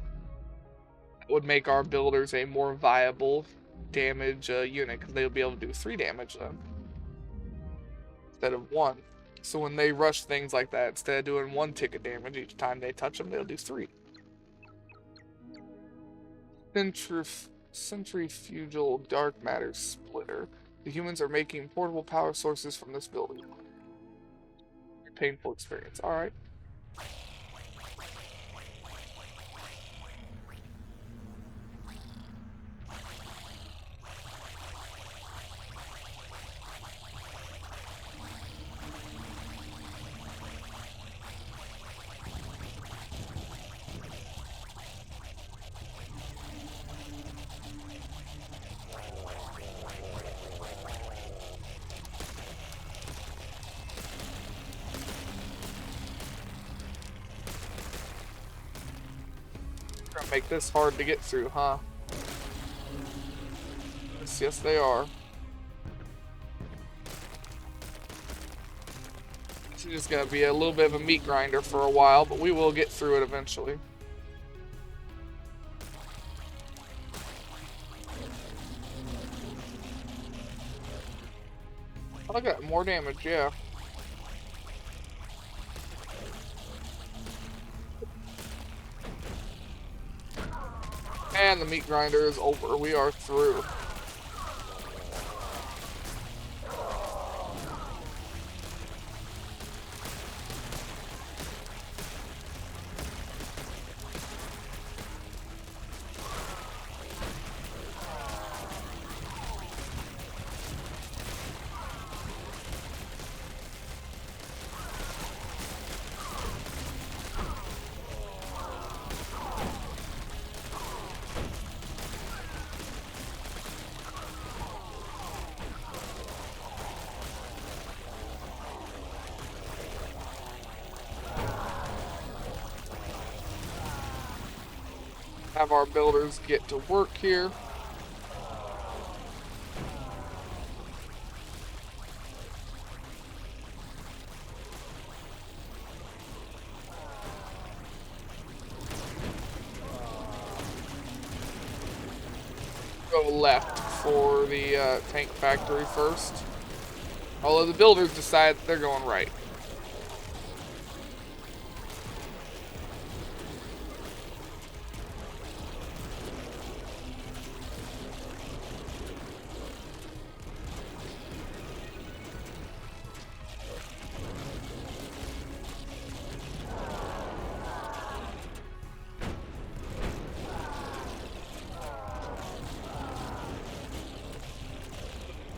A: That would make our builders a more viable damage unit, because they'll be able to do 3 damage then instead of 1. So when they rush things like that, instead of doing 1 tick of damage each time they touch them, they'll do 3. Centrifugal dark matter splitter. The humans are making portable power sources from this building. Painful experience. Alright. Make this hard to get through, huh? Yes, they are. It's just gonna be a little bit of a meat grinder for a while, but we will get through it eventually. I got more damage, yeah. And the meat grinder is over. We are through. Have our builders get to work here. Go left for the tank factory first. Although the builders decide they're going right.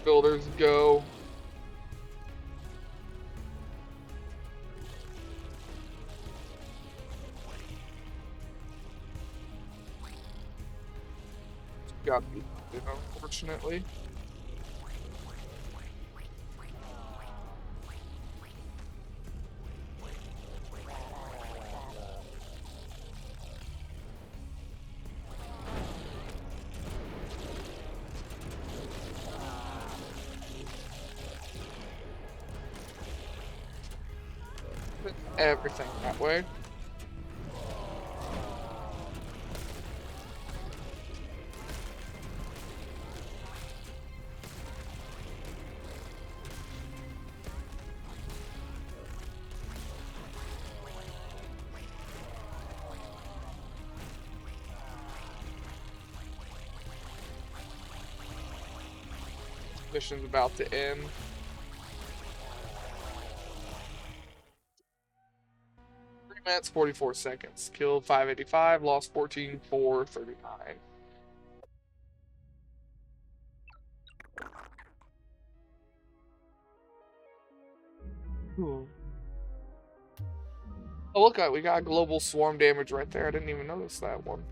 A: Builders go. Got me, unfortunately. Everything that way. Mission's about to end. Minutes, 44 seconds. Killed 585, lost 14, 439. Hmm. Oh, look, we got global swarm damage right there. I didn't even notice that one.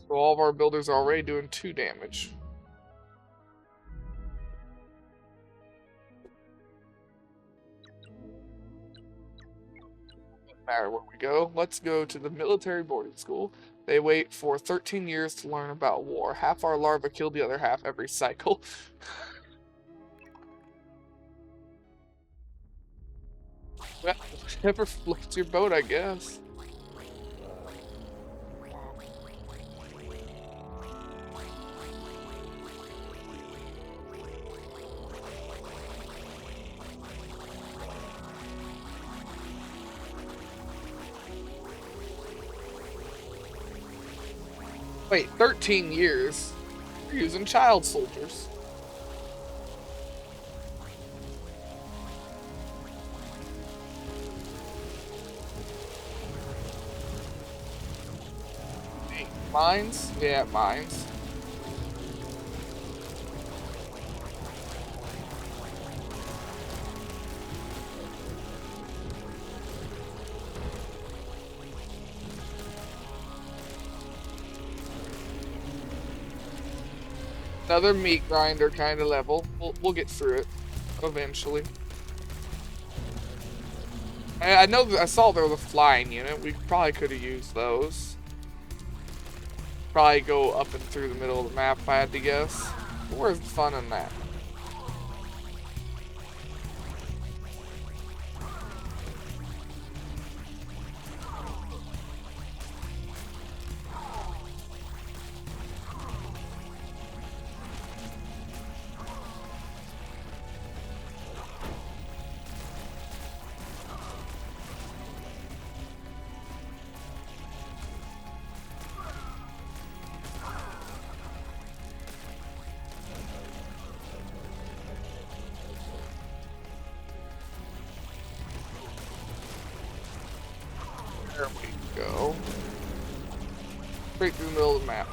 A: So all of our builders are already doing 2 damage. Doesn't matter where we go. Let's go to the military boarding school. They wait for 13 years to learn about war. Half our larvae kill the other half every cycle. Well, whatever floats your boat, I guess. Wait, 13 years? You're using child soldiers. Hey, mines? Yeah, mines. Another meat grinder kind of level. We'll get through it eventually. I know I saw there was a flying unit. We probably could have used those. Probably go up and through the middle of the map if I had to guess. But where's the fun in that? There we go. Straight through the middle of the map.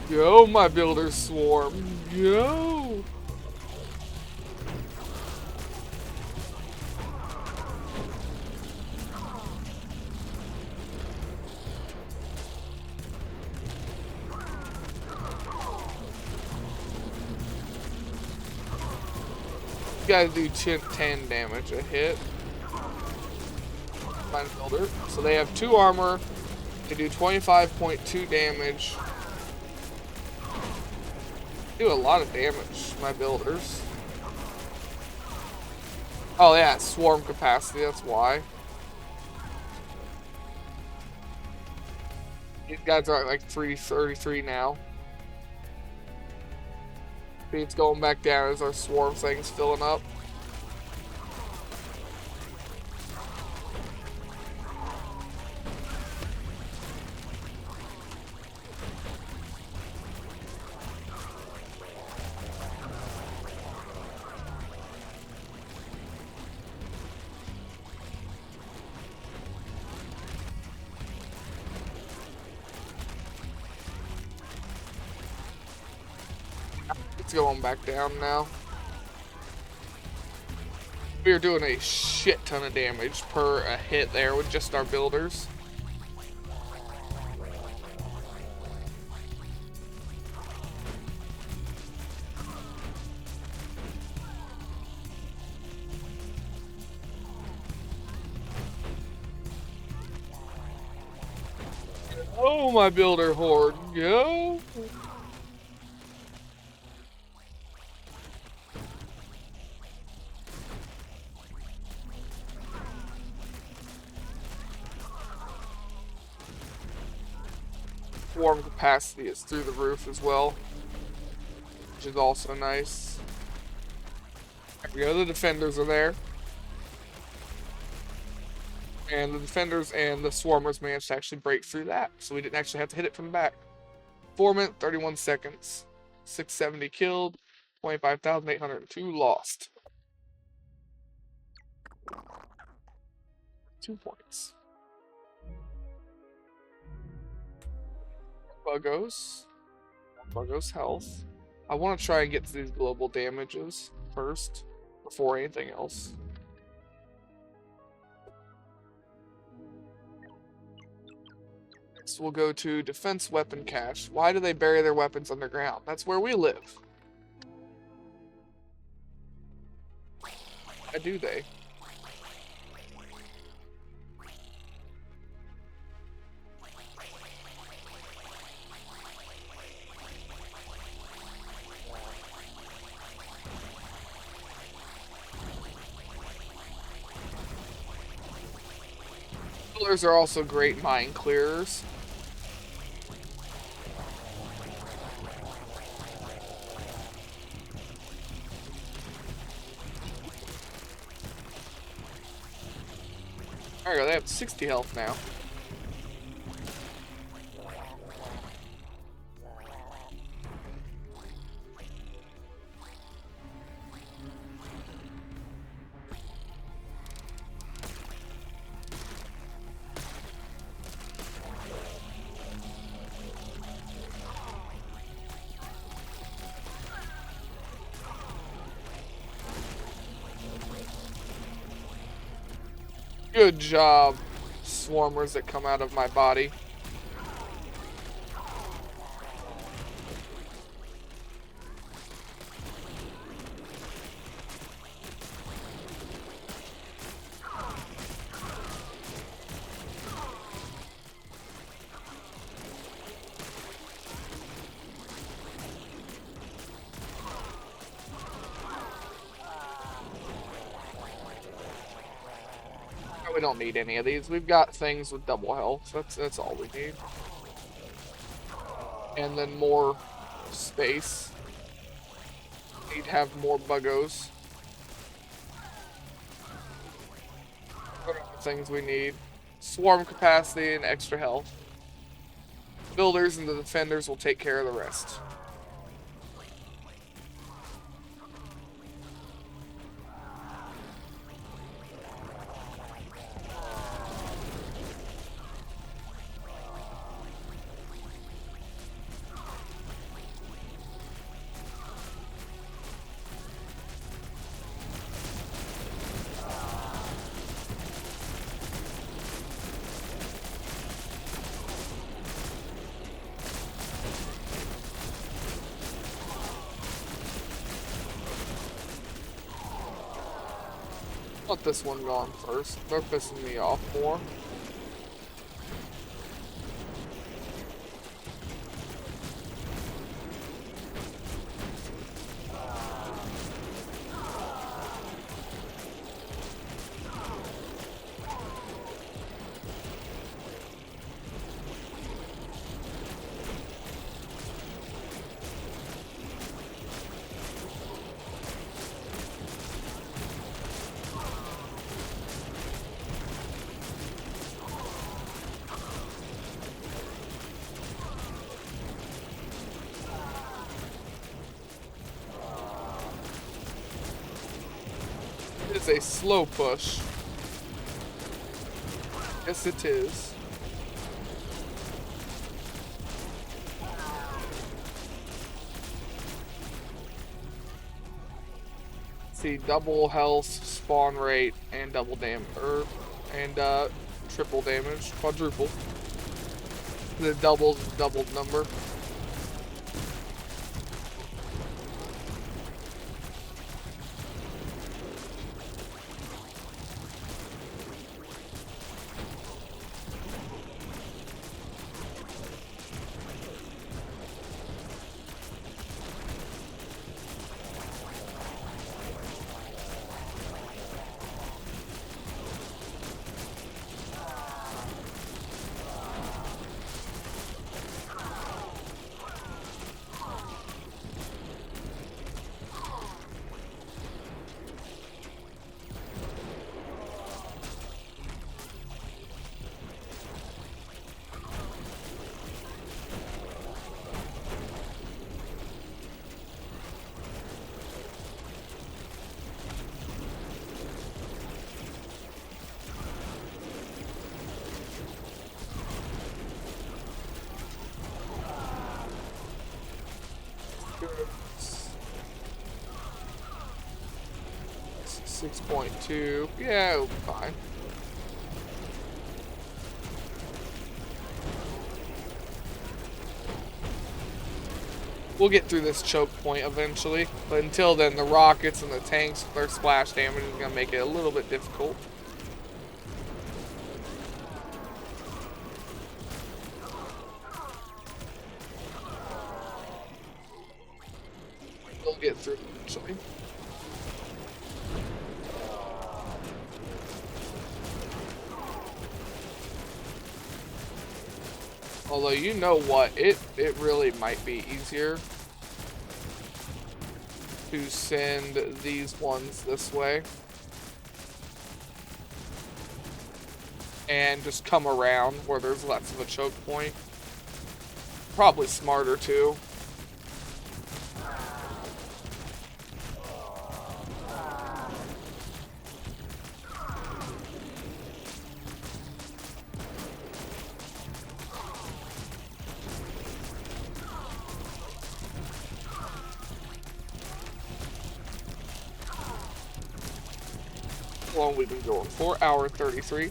A: Go, my builders swarm. Go. You guys do 10 damage a hit. Find builder. So they have 2 armor. They do 25.2 damage. Do a lot of damage, my builders. Oh yeah, swarm capacity, that's why. These guys are at like 333 now. See, it's going back down as our swarm thing's filling up. It's going back down now. We are doing a shit ton of damage per a hit there with just our builders. Oh, my builder horde, go! Swarm capacity is through the roof as well, which is also nice. There we go, the defenders are there. And the defenders and the swarmers managed to actually break through that, so we didn't actually have to hit it from the back. 4 minutes, 31 seconds. 670 killed, 25,802 lost. 2 points. Buggos. Buggos health. I want to try and get to these global damages first, before anything else. Next, we'll go to defense weapon cache. Why do they bury their weapons underground? That's where we live. Why do they? Pillars are also great mine clearers. There we go, they have 60 health now. Good job, swarmers that come out of my body. We don't need any of these. We've got things with double health. That's all we need. And then more space. Need to have more buggos. What are the things we need? Swarm capacity and extra health. Builders and the defenders will take care of the rest. Let this one go on first. They're pissing me off more. It is a slow push. Yes, it is. See, double health, spawn rate, and double damage, and triple damage, quadruple. The doubled number. 6.2. Yeah, it'll be fine. We'll get through this choke point eventually, but until then, the rockets and the tanks with their splash damage is going to make it a little bit difficult. We'll get through eventually. Although, you know what, it really might be easier to send these ones this way and just come around where there's less of a choke point. Probably smarter too. How long we've been going? 4 hours 33.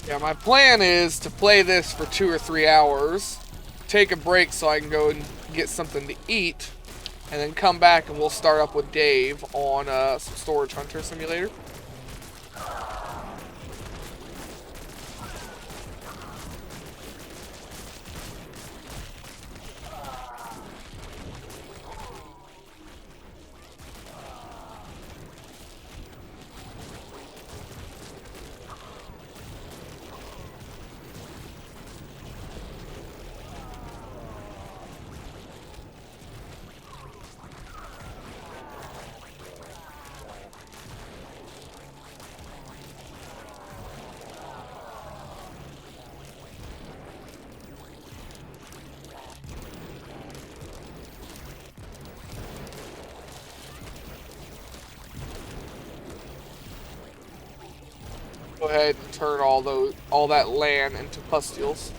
A: Yeah, my plan is to play this for 2 or 3 hours, take a break so I can go and get something to eat, and then come back and we'll start up with Dave on some Storage Hunter Simulator. Go ahead and turn all that land into pustules.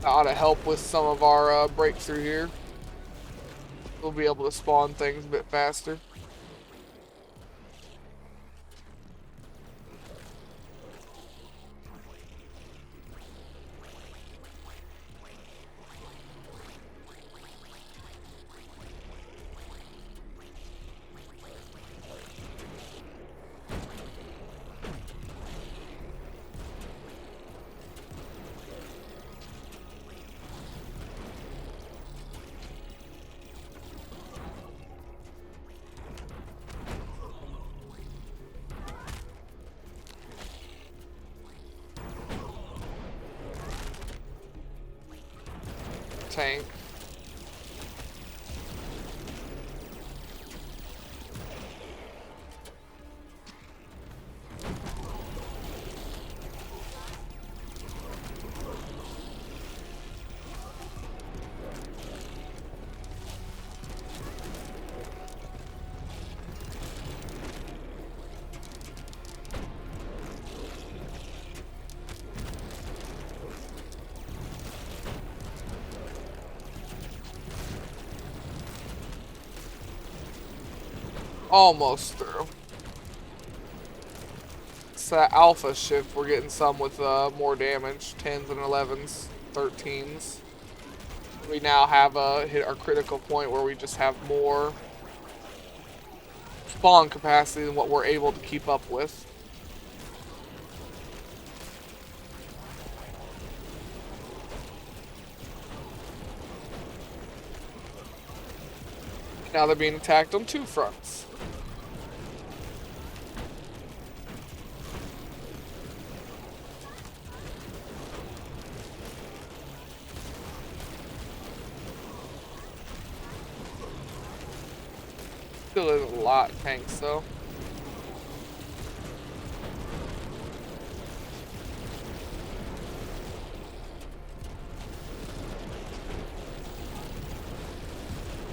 A: That ought to help with some of our breakthrough here. We'll be able to spawn things a bit faster. Tank. Almost through. It's that alpha shift. We're getting some with more damage. 10s and 11s, 13s. We now have hit our critical point where we just have more spawn capacity than what we're able to keep up with. Now they're being attacked on 2 fronts. Still is a lot of tanks though.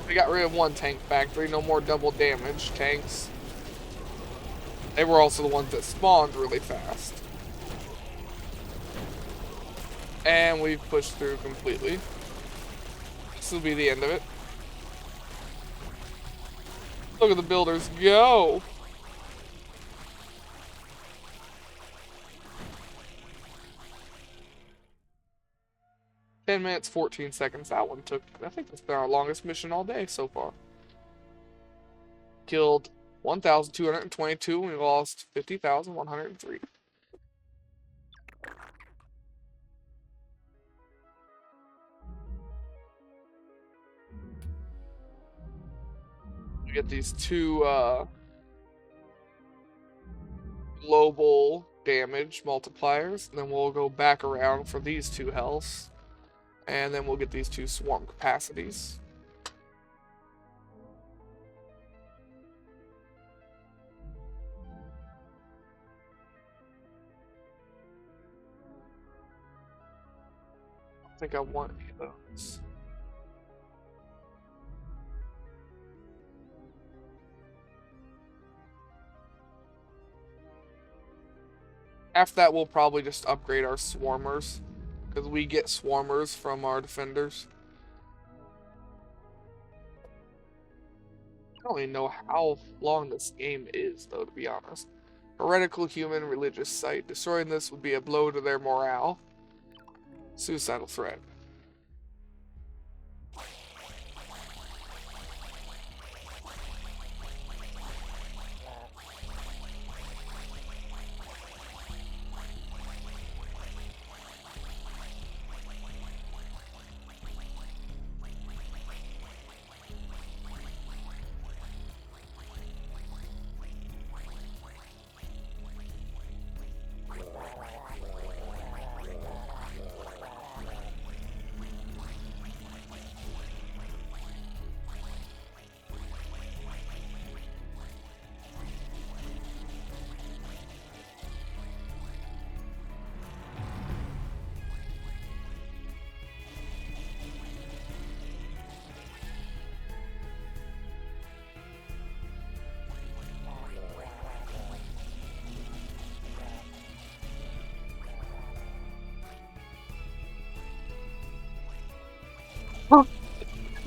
A: We got rid of one tank factory, no more double damage tanks. They were also the ones that spawned really fast. And we've pushed through completely. This will be the end of it. Look at the builders go! "10 minutes, 14 seconds. That one took, I think that's been our longest mission all day so far. Killed 1,222 and we lost 50,103. We get these two global damage multipliers, and then we'll go back around for these two healths, and then we'll get these two swarm capacities. I think I want any of those. After that, we'll probably just upgrade our swarmers, because we get swarmers from our defenders. I don't even know how long this game is, though, to be honest. Heretical human religious site. Destroying this would be a blow to their morale. Suicidal threat.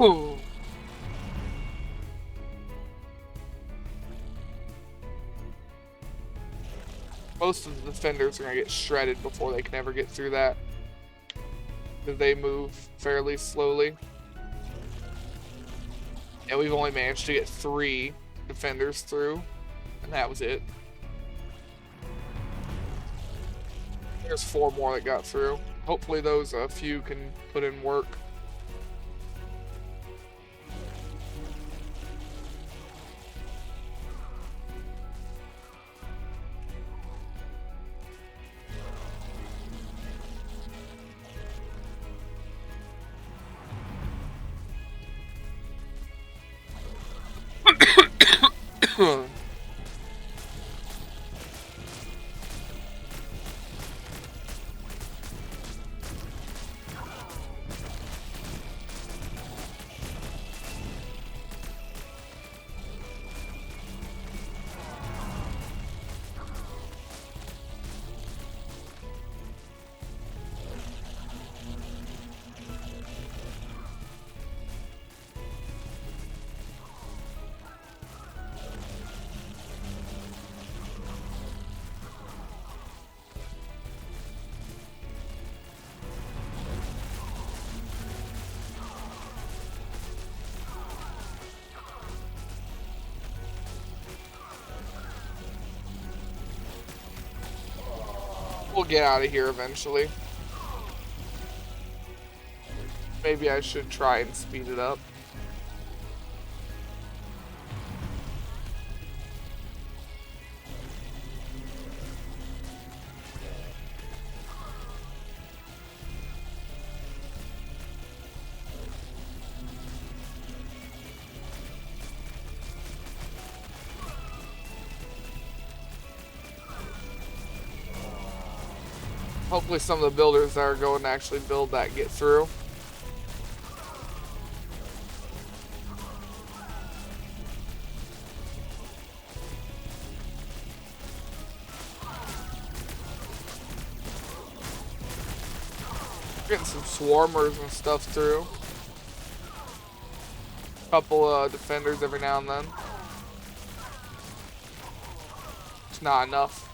A: Ooh. Most of the defenders are going to get shredded before they can ever get through that, because they move fairly slowly. And we've only managed to get 3 defenders through, and that was it. There's 4 more that got through. Hopefully those few can put in work. We'll get out of here eventually. Maybe I should try and speed it up. Hopefully some of the builders that are going to actually build that get through. getting some swarmers and stuff through. Couple defenders every now and then. It's not enough.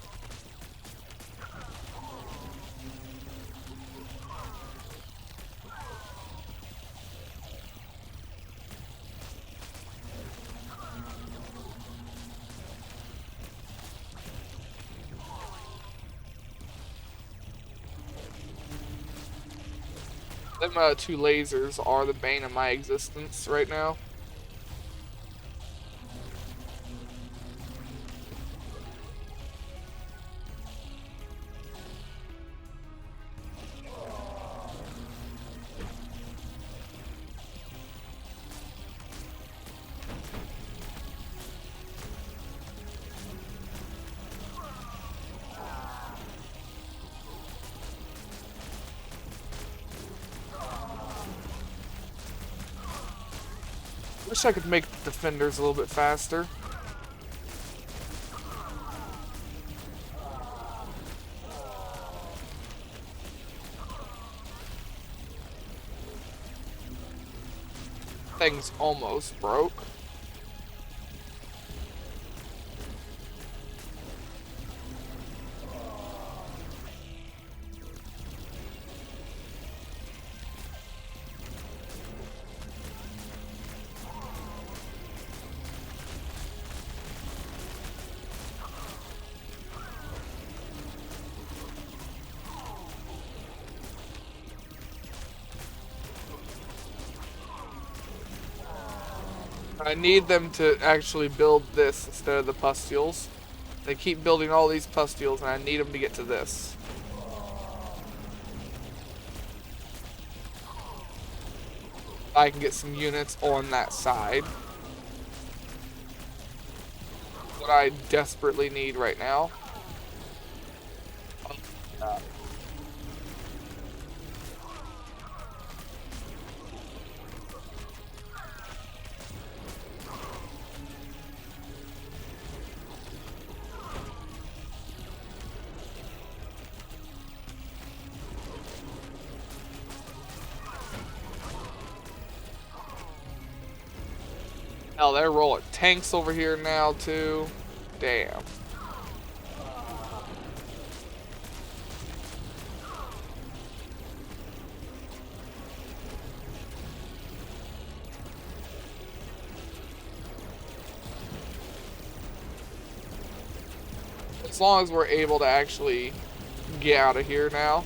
A: Them two lasers are the bane of my existence right now. Wish I could make the defenders a little bit faster. Thing's almost broke. I need them to actually build this instead of the pustules. They keep building all these pustules, and I need them to get to this. I can get some units on that side. What I desperately need right now. Hell, they're rolling tanks over here now, too. Damn. As long as we're able to actually get out of here now.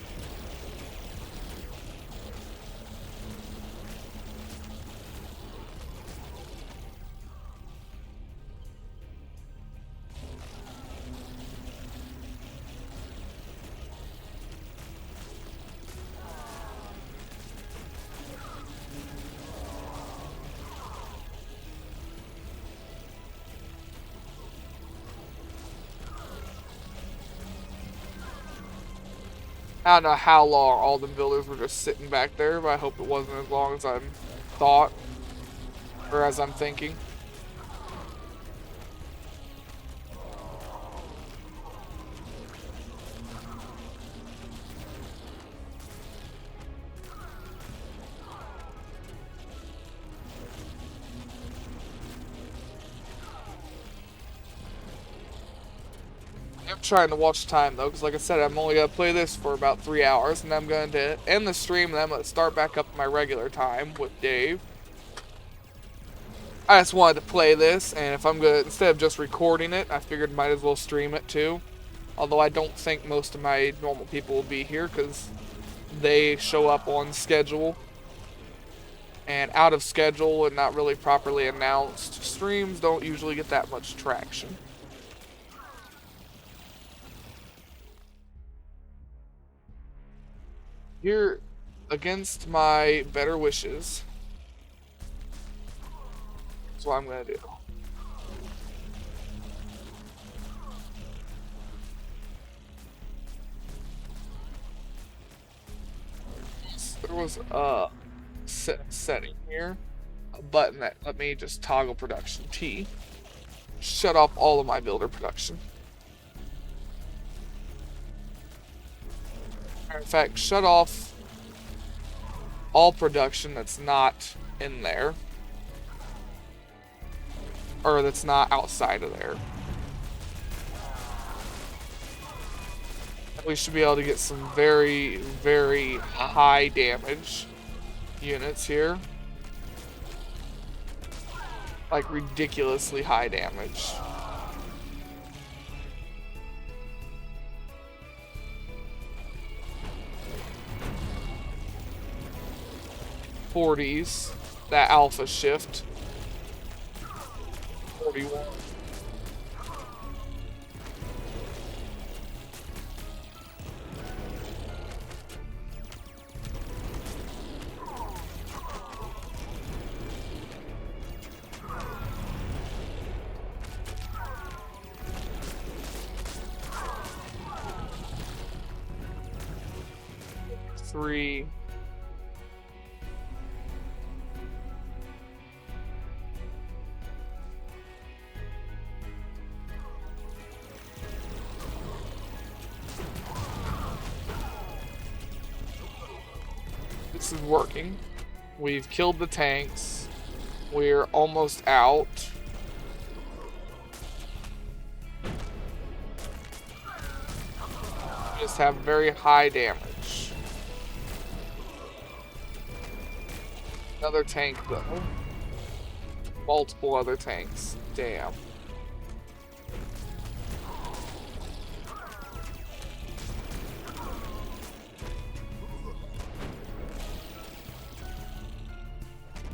A: I don't know how long all the builders were just sitting back there, but I hope it wasn't as long as I thought, or as I'm thinking. I'm trying to watch time though, because like I said, I'm only gonna play this for about 3 hours, and I'm going to end the stream, and I'm gonna start back up my regular time with Dave. I just wanted to play this, and if I'm gonna, instead of just recording it, I figured might as well stream it too. Although I don't think most of my normal people will be here, because they show up on schedule. And out of schedule and not really properly announced streams don't usually get that much traction. Here, against my better wishes, that's what I'm gonna do. There was a setting here, a button that let me just toggle production T, shut off all of my builder production. In fact, shut off all production that's not in there. Or that's not outside of there. We should be able to get some very, very high damage units here. Like ridiculously high damage. '40s, that alpha shift. 41. Three. This is working. We've killed the tanks. We're almost out. Just have very high damage. Another tank though. Multiple other tanks. Damn.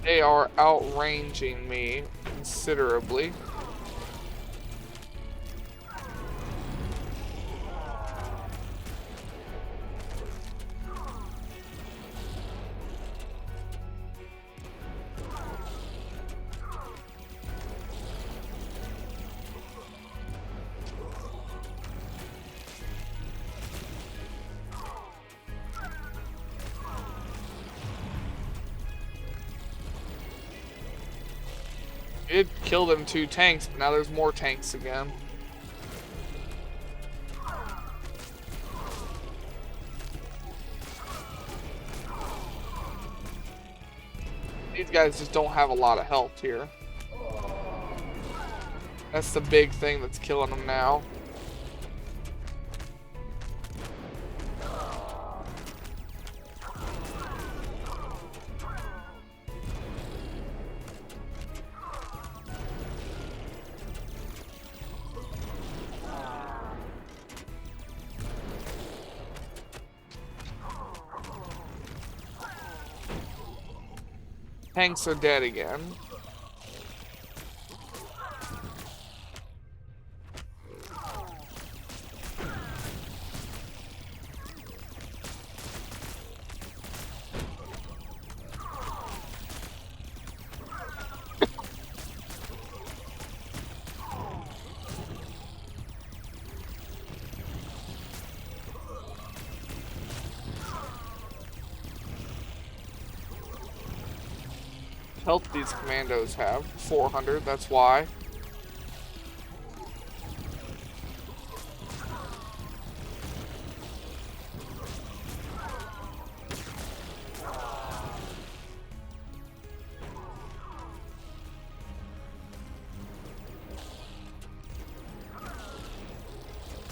A: They are outranging me considerably. It killed them 2 tanks, but now there's more tanks again. These guys just don't have a lot of health here. That's the big thing that's killing them now. Tanks are dead again. Health these commandos have 400, that's why.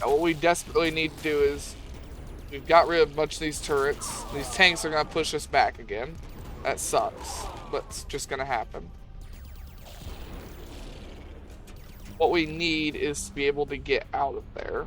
A: Now what we desperately need to do is we've got rid of a bunch of these turrets. These tanks are gonna push us back again. That sucks, but it's just gonna happen. What we need is to be able to get out of there.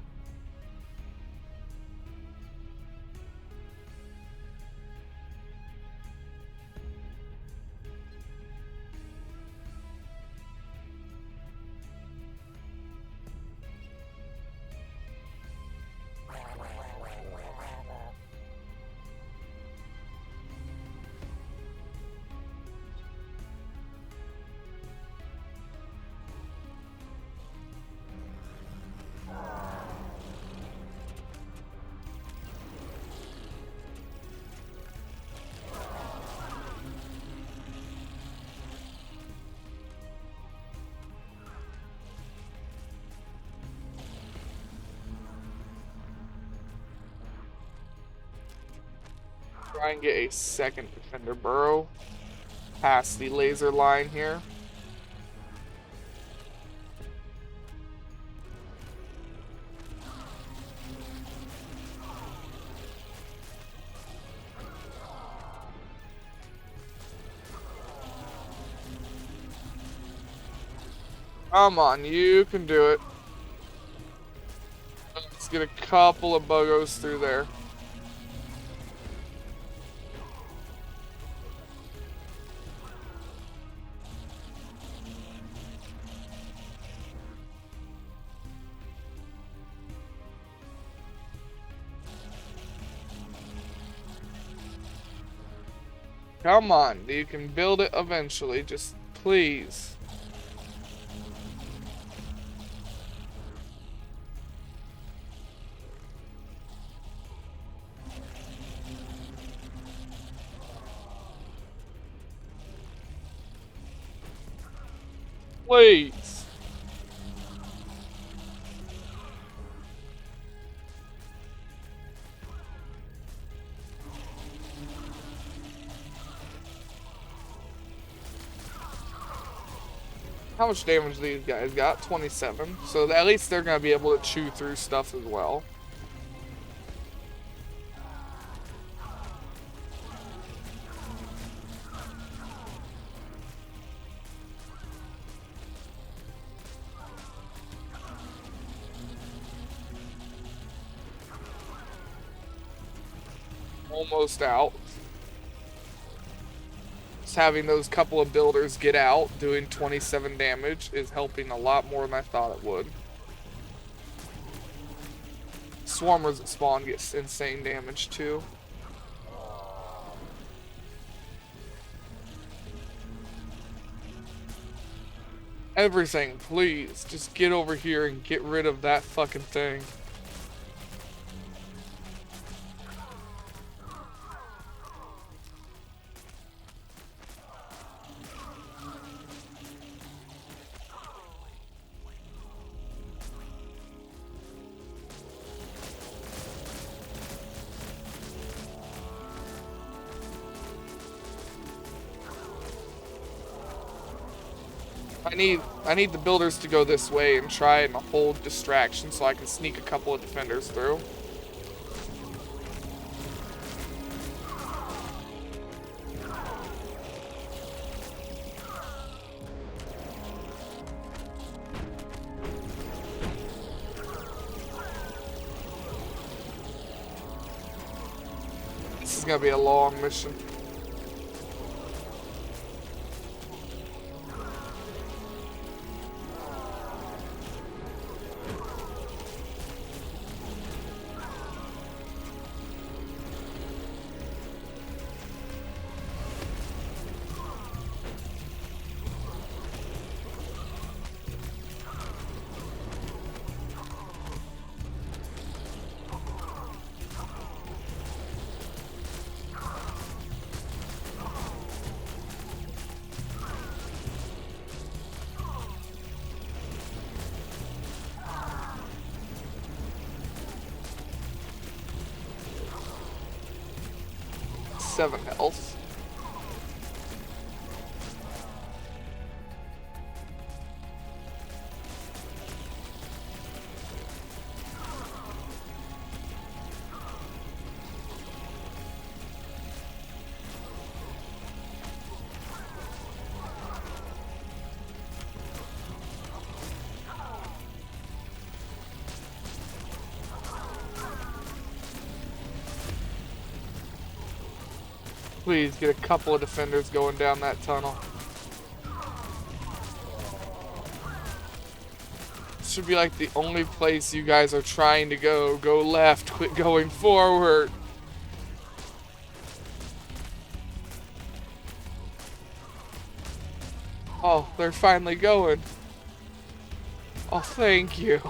A: Try and get a second defender burrow past the laser line here. Come on, you can do it. Let's get a couple of buggos through there. Come on, you can build it eventually, just please. Please. How much damage these guys got? 27. So at least they're going to be able to chew through stuff as well. Almost out. Just having those couple of builders get out, doing 27 damage, is helping a lot more than I thought it would. Swarmers at spawn get insane damage too. Everything, please. Just get over here and get rid of that fucking thing. I need the builders to go this way and try and hold distraction so I can sneak a couple of defenders through. This is gonna be a long mission. Seven health. Please get a couple of defenders going down that tunnel. This should be like the only place you guys are trying to go. Go left, quit going forward. Oh, they're finally going. Oh, thank you.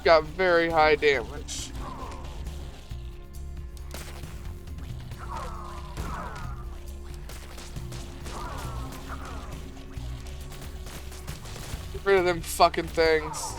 A: Got very high damage. Rid of them fucking things.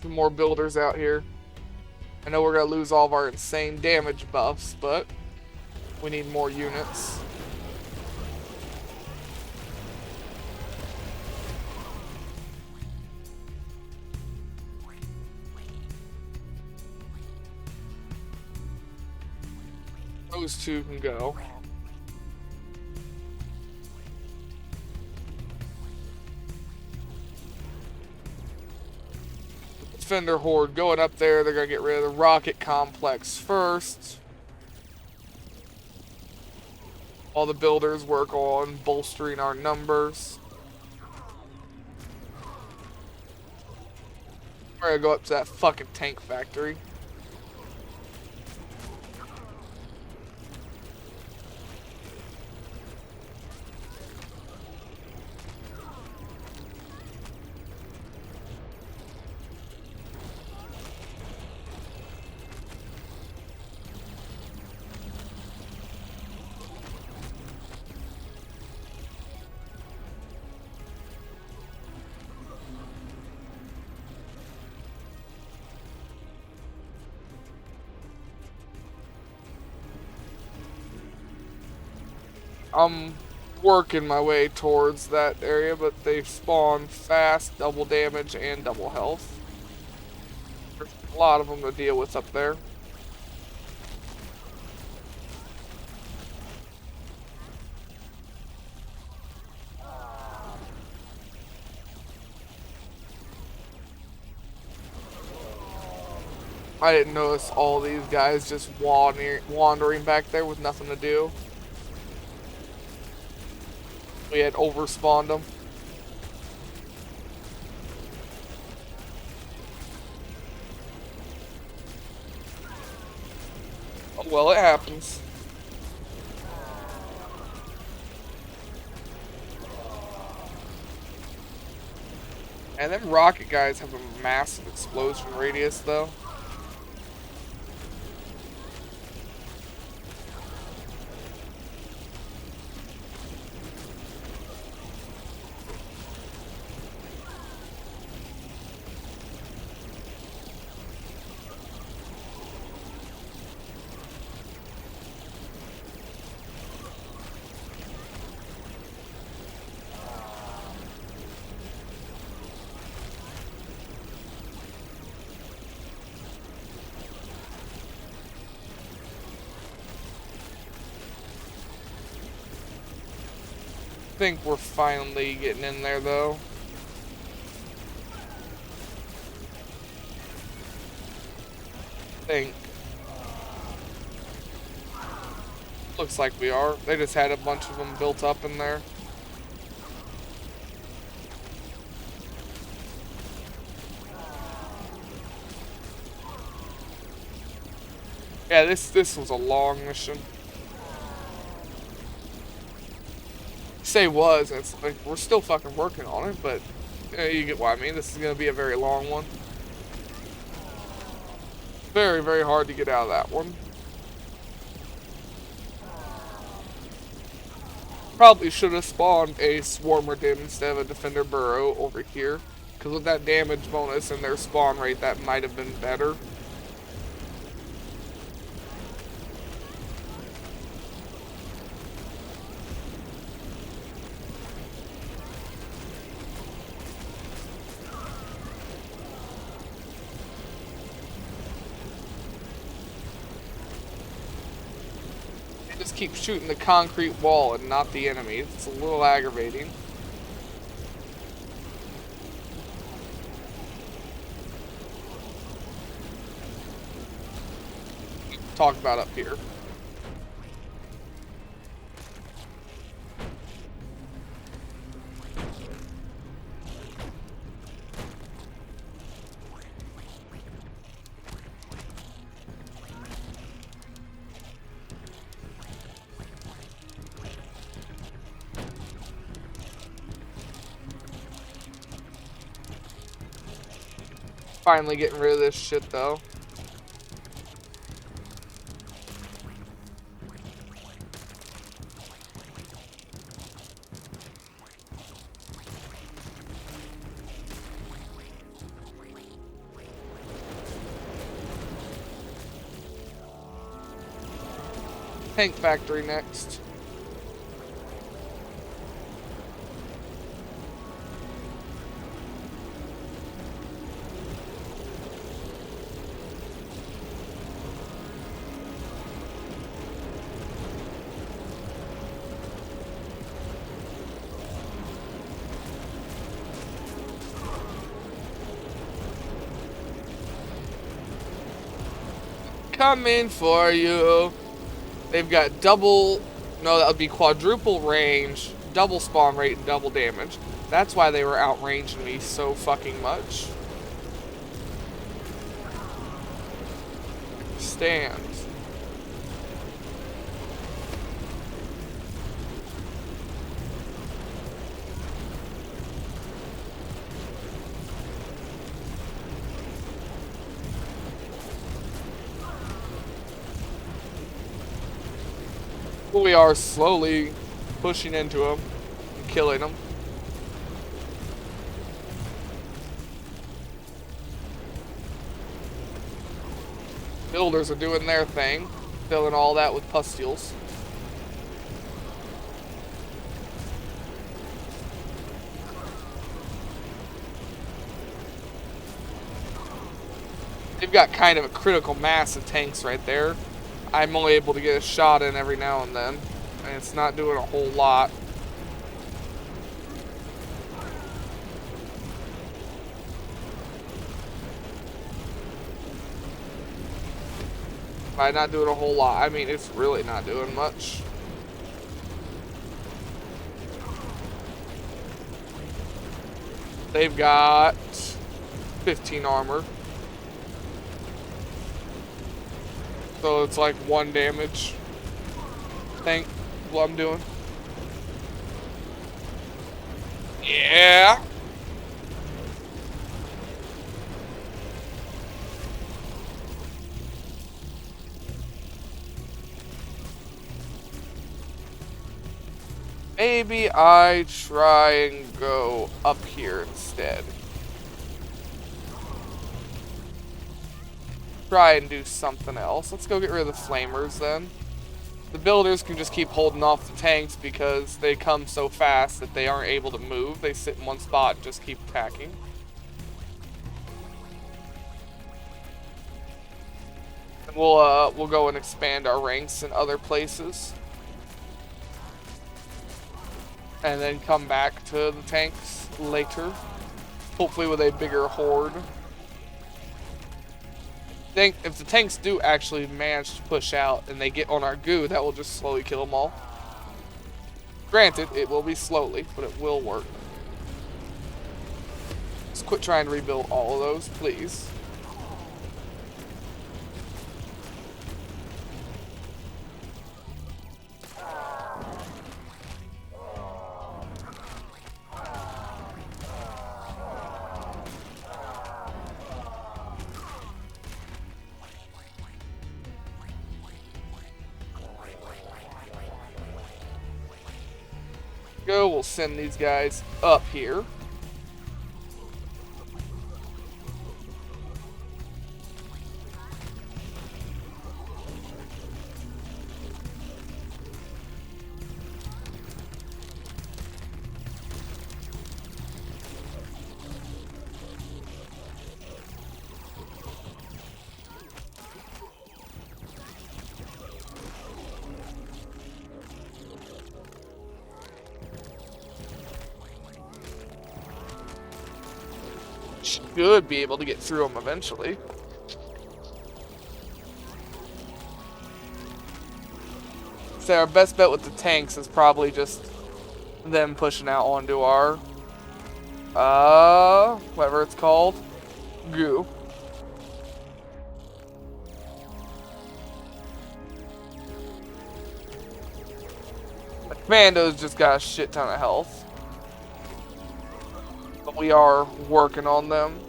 A: Some more builders out here. I know we're gonna lose all of our insane damage buffs, but we need more units. Those two can go. Defender Horde going up there. They're gonna get rid of the rocket complex first. All the builders work on bolstering our numbers. We're gonna go up to that fucking tank factory. I'm working my way towards that area, but they spawn fast, double damage, and double health. There's a lot of them to deal with up there. I didn't notice all these guys just wandering back there with nothing to do. We had overspawned them. Oh, well, it happens. And them rocket guys have a massive explosion radius, though. I think we're finally getting in there, though. Looks like we are. They just had a bunch of them built up in there. Yeah, this was a long mission. Say was, it's like we're still fucking working on it, but you get what I mean. This is gonna be a very long one. Very, very hard to get out of that one. Probably should have spawned a Swarmer Dim instead of a Defender Burrow over here, because with that damage bonus and their spawn rate, that might have been better. just keep shooting the concrete wall and not the enemy. It's a little aggravating. Talk about up here. Finally getting rid of this shit though. Tank factory next. Coming for you. They've got double, no, that would be quadruple range, double spawn rate, and double damage. That's why they were outranging me so fucking much. Stand. We are slowly pushing into them and killing them. Builders are doing their thing, filling all that with pustules. They've got kind of a critical mass of tanks right there. I'm only able to get a shot in every now and then, and it's not doing a whole lot. By not doing a whole lot, I mean it's really not doing much. They've got 15 armor. So it's like 1 damage. Think what I'm doing. Yeah. Maybe I try and go up here instead. Try and do something else. Let's go get rid of the flamers then. The builders can just keep holding off the tanks because they come so fast that they aren't able to move. They sit in one spot and just keep attacking. And we'll go and expand our ranks in other places. And then come back to the tanks later. Hopefully with a bigger horde. If the tanks do actually manage to push out and they get on our goo, that will just slowly kill them all. Granted, it will be slowly, but it will work. Let's quit trying to rebuild all of those, please. We'll send these guys up here. should be able to get through them eventually. So our best bet with the tanks is probably just them pushing out onto our, whatever it's called, goo. The commandos just got a shit ton of health. But we are working on them.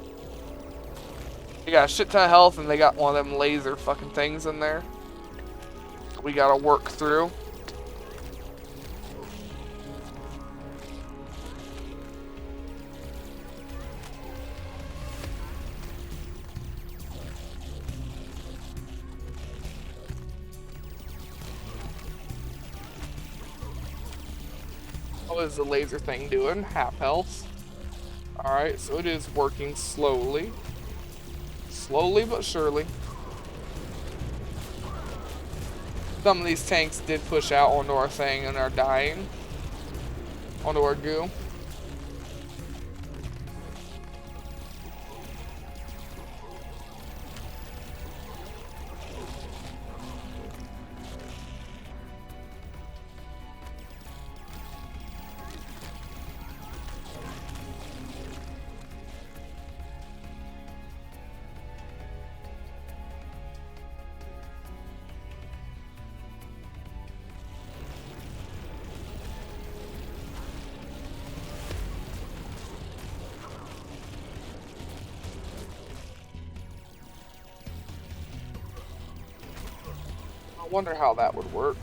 A: They got a shit ton of health and they got one of them laser fucking things in there. We gotta work through. What is the laser thing doing? Half health. Alright, so it is working slowly. Slowly but surely. Some of these tanks did push out onto our thing and are dying. Onto our goo. I wonder how that would work.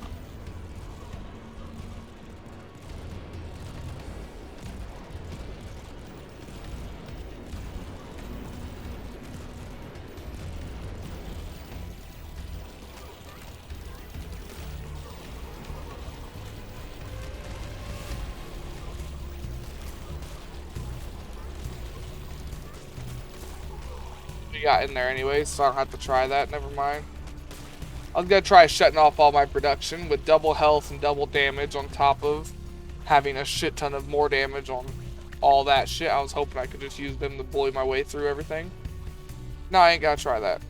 A: We got in there anyway, so I don't have to try that. Never mind. I was gonna try shutting off all my production with double health and double damage on top of having a shit ton of more damage on all that shit. I was hoping I could just use them to bully my way through everything. No, I ain't gotta try that.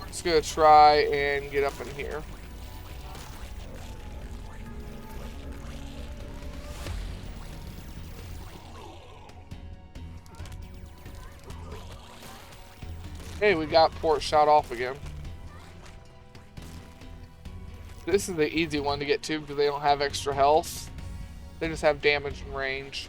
A: Just gonna try and get up in here. Hey, we got port shot off again. This is the easy one to get to because they don't have extra health. They just have damage and range.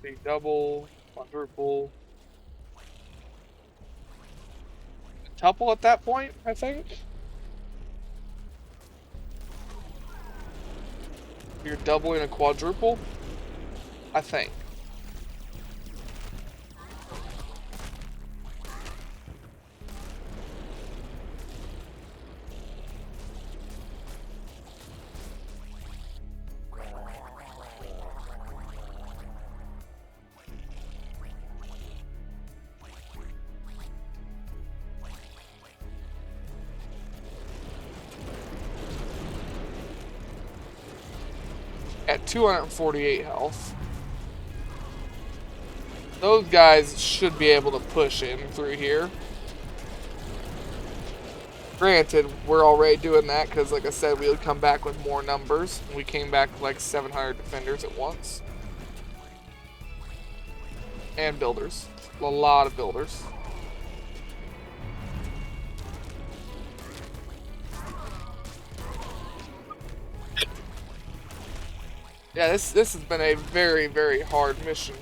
A: The double, quadruple, tuple at that point, I think. You're doubling a quadruple, I think. At 248 health. Those guys should be able to push in through here. Granted, we're already doing that because, like I said, we would come back with more numbers. We came back with like 700 defenders at once. And builders. A lot of builders. Yeah, this has been a very, very hard mission.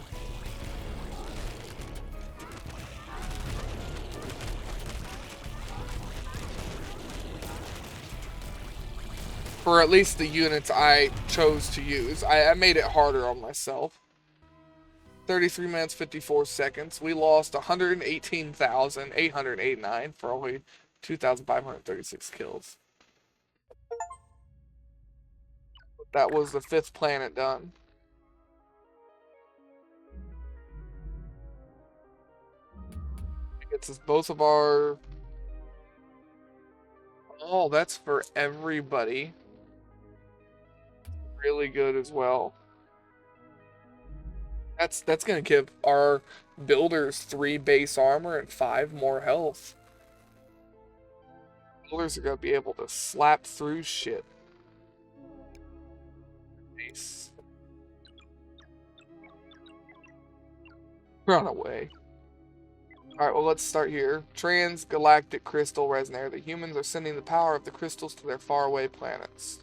A: For at least the units I chose to use. I made it harder on myself. 33 minutes, 54 seconds. We lost 118,889 for only 2,536 kills. That was the 5th planet done. It gets us both of our... Oh, that's for everybody. Really good as well. That's gonna give our builders 3 base armor and 5 more health. Builders are gonna be able to slap through shit. Nice. Run away. Alright, well, let's start here. Transgalactic crystal resonator. The humans are sending the power of the crystals to their faraway planets.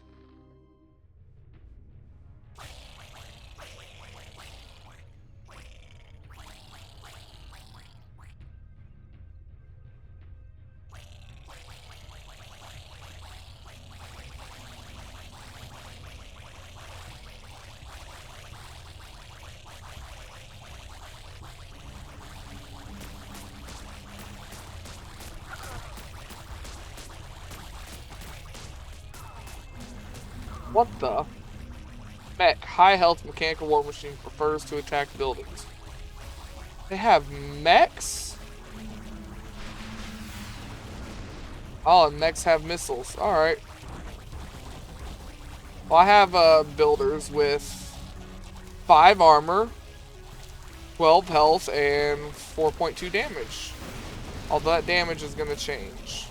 A: What the? Mech. High health mechanical war machine prefers to attack buildings. They have mechs? Oh, and mechs have missiles. Alright. Well, I have builders with 5 armor, 12 health, and 4.2 damage. Although that damage is going to change.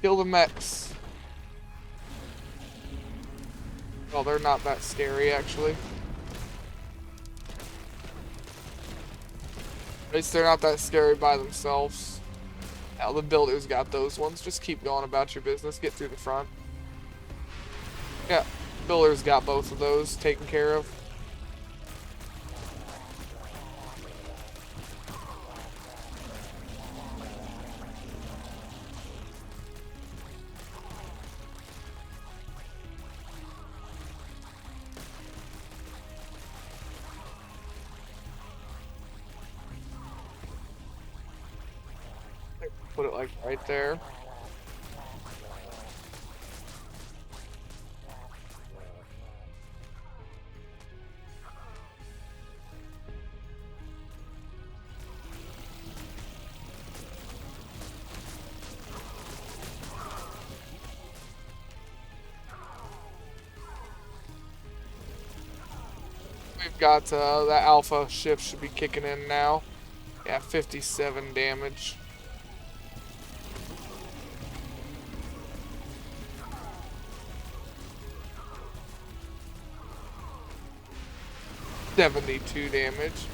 A: Kill the mechs. Oh, they're not that scary, actually. At least they're not that scary by themselves. Now, the builders got those ones. Just keep going about your business. Get through the front. Yeah, builders got both of those taken care of. Put it like right there. We've got that alpha shift should be kicking in now. Yeah, 57 damage. $72 damage.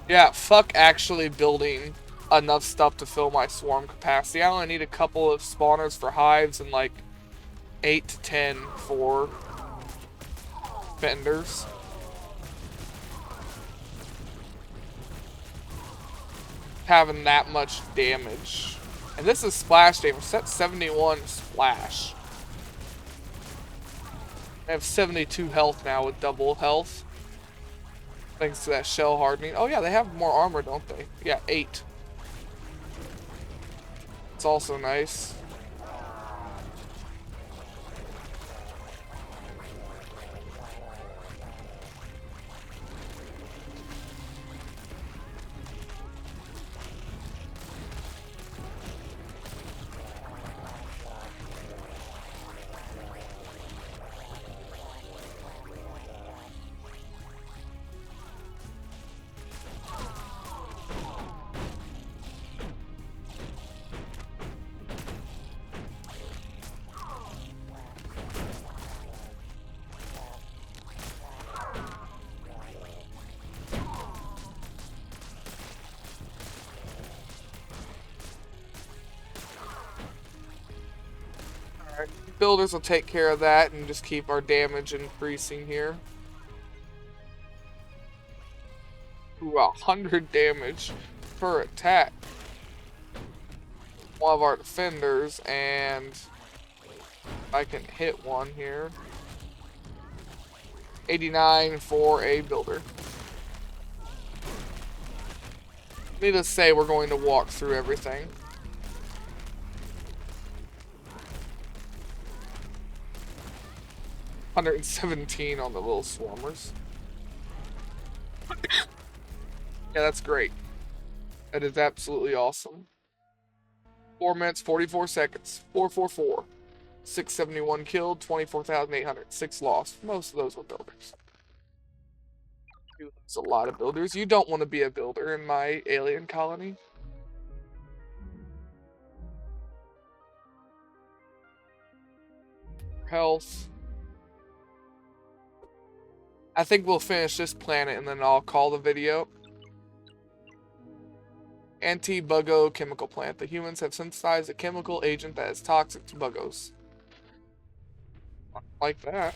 A: Yeah, fuck actually building enough stuff to fill my swarm capacity. I only need a couple of spawners for hives and like 8 to 10 for fenders. Having that much damage. And this is splash damage. That's 71 splash. I have 72 health now with double health. Thanks to that shell hardening. Oh yeah, they have more armor, don't they? Yeah, 8. It's also nice. Builders will take care of that and just keep our damage increasing here. Ooh, 100 damage per attack. One of our defenders, and I can hit one here. 89 for a builder. Needless to say, we're going to walk through everything. $117 on the little swarmers. Yeah, that's great. That is absolutely awesome. 4 minutes, 44 seconds. 444. 671 killed, 24,800. 6 lost. Most of those were builders. There's a lot of builders. You don't want to be a builder in my alien colony. Health. I think we'll finish this planet and then I'll call the video. Anti-Buggo chemical plant. The humans have synthesized a chemical agent that is toxic to Buggos. Like that.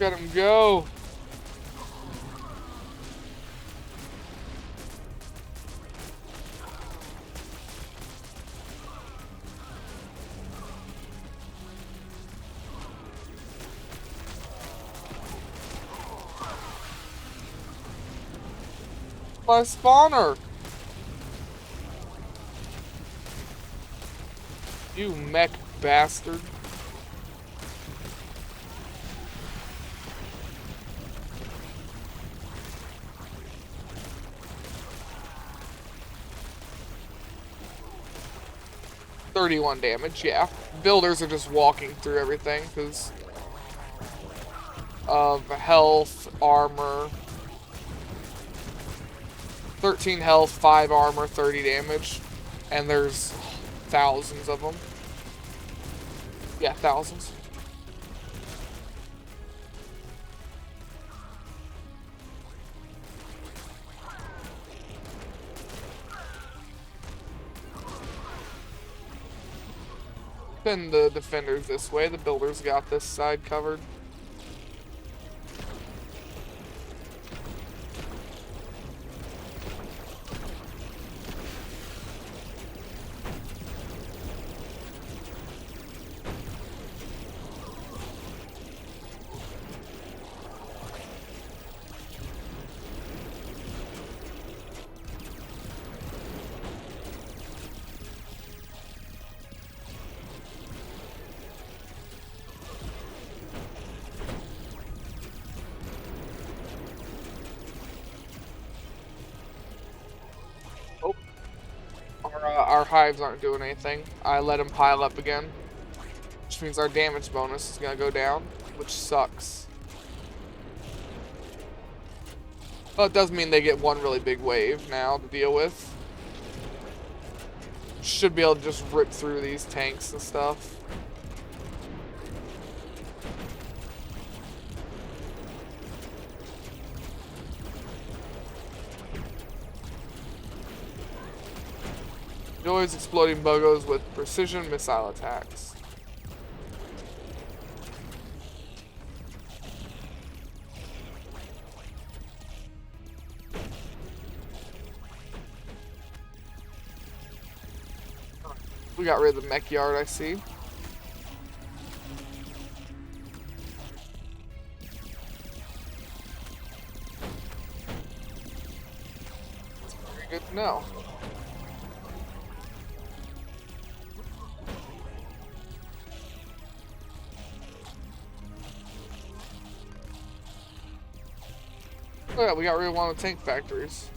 A: Let him go. My spawner. You mech bastard. $31 damage, yeah. Builders are just walking through everything because of health, armor. 13 health, 5 armor, 30 damage. And there's thousands of them. Yeah, thousands. Send the defenders this way. The builders got this side covered. Our hives aren't doing anything. I let them pile up again, which means our damage bonus is gonna go down, which sucks. Well, it does mean they get one really big wave now to deal with. Should be able to just rip through these tanks and stuff. Always exploding Buggos with precision missile attacks. We got rid of the mech yard, I see. Very good to know. Oh yeah, we got rid of one of the tank factories.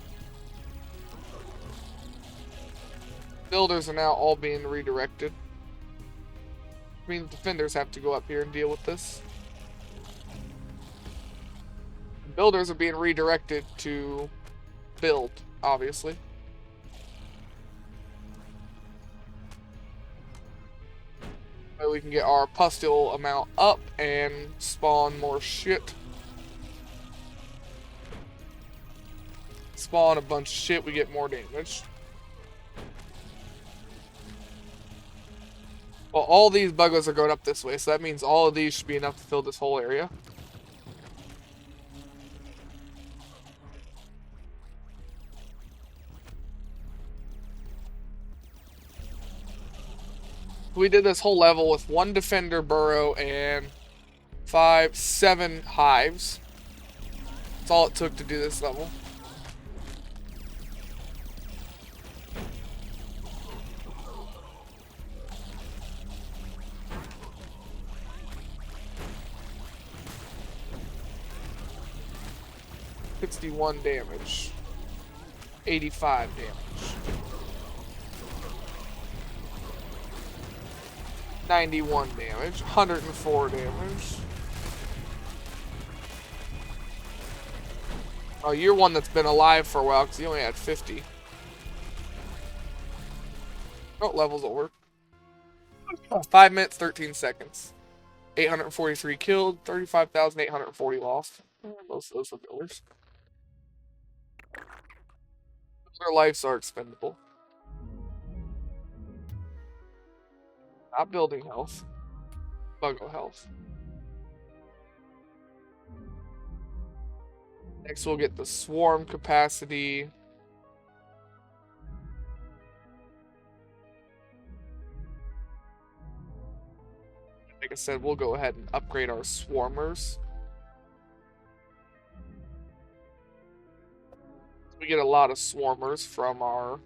A: Builders are now all being redirected. I mean, defenders have to go up here and deal with this. Builders are being redirected to build, obviously. So we can get our pustule amount up and spawn more shit. Spawn a bunch of shit, we get more damage. Well, all these buggos are going up this way, so that means all of these should be enough to fill this whole area. We did this whole level with 1 defender burrow and 7 hives. That's all it took to do this level. $61 damage. 85 damage. 91 damage. 104 damage. Oh, you're one that's been alive for a while because you only had 50. Oh, level's over. 5 minutes, 13 seconds. 843 killed, 35,840 lost. Most of those are builders. Their lives are expendable. Not building health. Buggo health. Next we'll get the swarm capacity. Like I said, we'll go ahead and upgrade our swarmers. We get a lot of swarmers from our,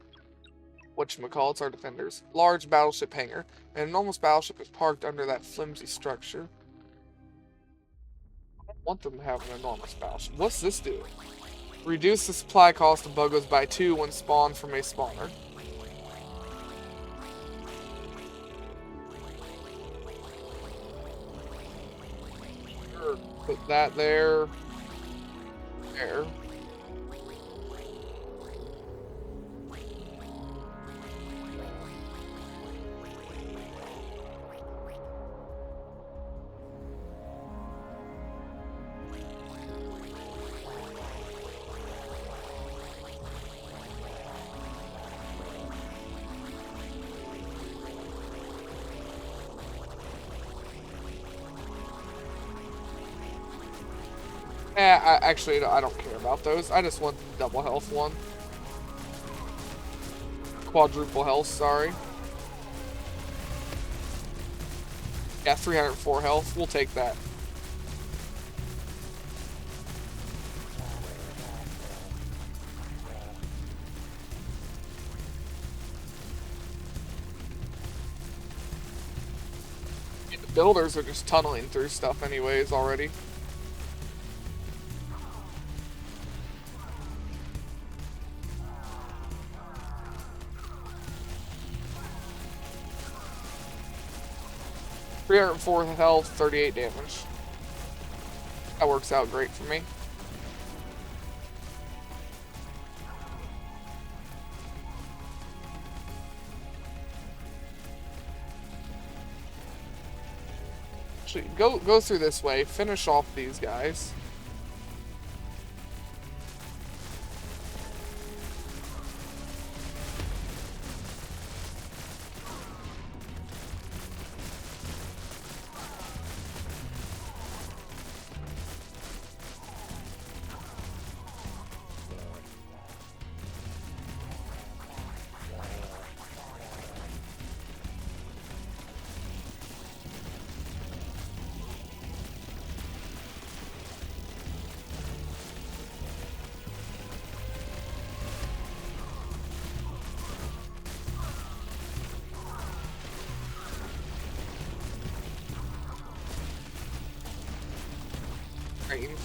A: whatchamacallits, our defenders. Large battleship hangar. An enormous battleship is parked under that flimsy structure. I don't want them to have an enormous battleship. What's this do? Reduce the supply cost of Buggos by 2 when spawned from a spawner. Sure, put that there. There. Actually, I don't care about those. I just want the double health one. Quadruple health, sorry. Yeah, 304 health. We'll take that. The builders are just tunneling through stuff anyways already. .4 health, 38 damage. That works out great for me. Actually, go through this way, finish off these guys.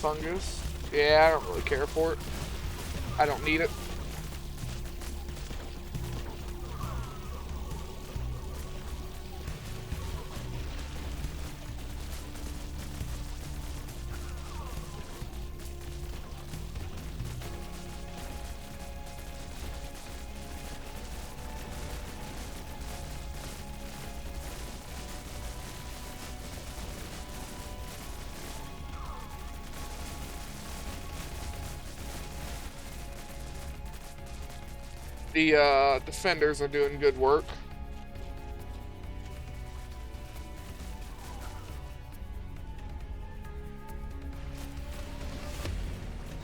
A: Fungus. Yeah, I don't really care for it. I don't need it. The defenders are doing good work.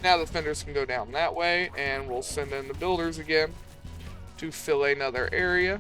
A: Now the defenders can go down that way, and we'll send in the builders again to fill another area.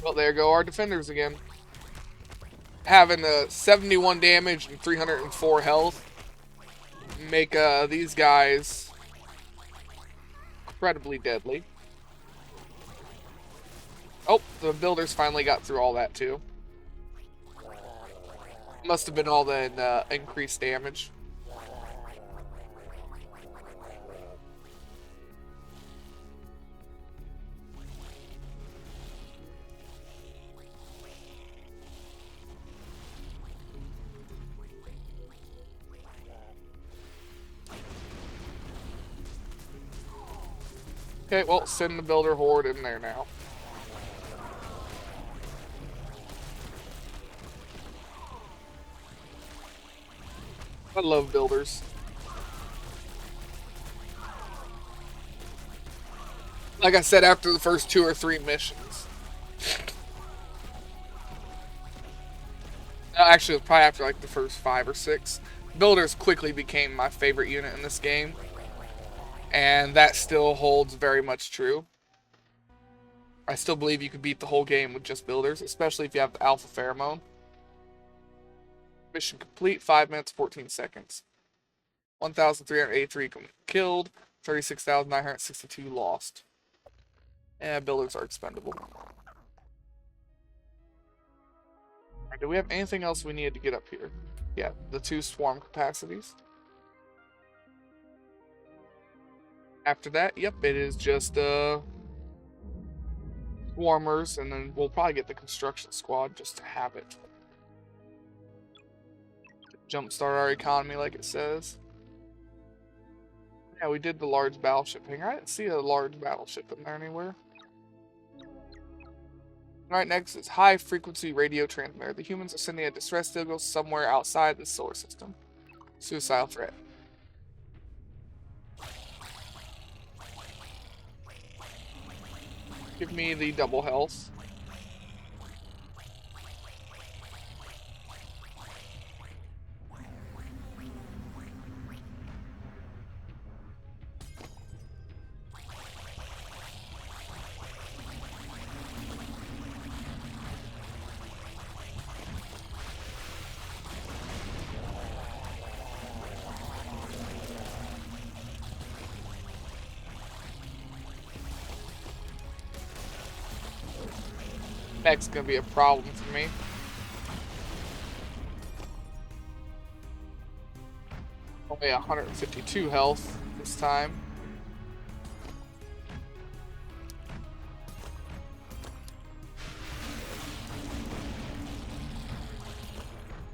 A: Well, there go our defenders again. Having 71 damage and 304 health make these guys incredibly deadly. Oh, the builders finally got through all that too. Must have been all the increased damage. Okay, well, send the builder horde in there now. I love builders. Like I said, after the first 2 or 3 missions. Actually, probably after like the first 5 or 6. Builders quickly became my favorite unit in this game. And that still holds very much true. I still believe you could beat the whole game with just builders, especially if you have the alpha pheromone. Mission complete, 5 minutes, 14 seconds. 1,383 killed, 36,962 lost. And builders are expendable. Right, do we have anything else we need to get up here? Yeah, the 2 swarm capacities. After that, yep, it is just swarmers, and then we'll probably get the construction squad just to have it. Jumpstart our economy, like it says. Yeah, we did the large battleship hangar. I didn't see a large battleship in there anywhere. Alright, next is high frequency radio transmitter. The humans are sending a distress signal somewhere outside the solar system. Suicidal threat. Give me the double health. That's gonna be a problem for me. Only 152 health this time.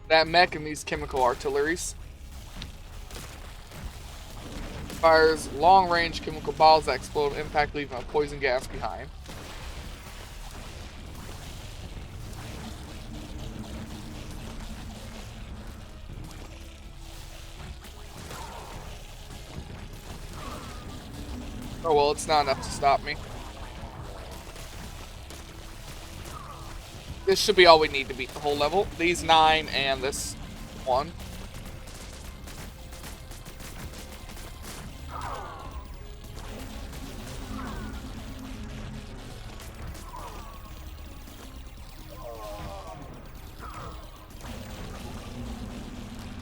A: That mech and these chemical artilleries. Fires long-range chemical balls that explode and impact, leaving a poison gas behind. Oh well, it's not enough to stop me. This should be all we need to beat the whole level. These 9 and this 1.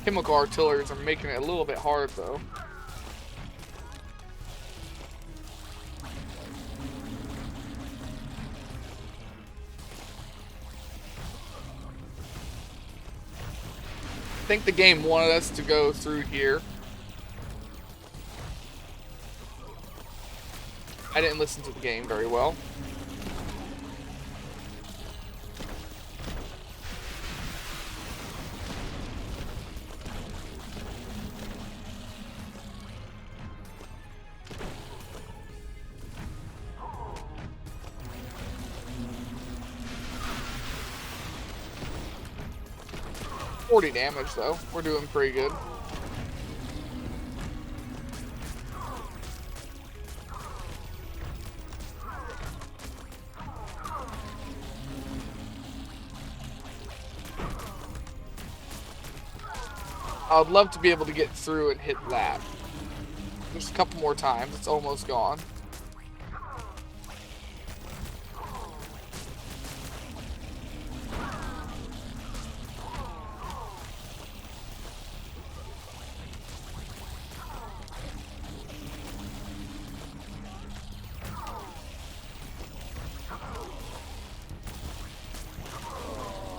A: Chemical artilleries are making it a little bit hard though. think the game wanted us to go through here. I didn't listen to the game very well. $40 damage though. We're doing pretty good. I would love to be able to get through and hit that. Just a couple more times. It's almost gone.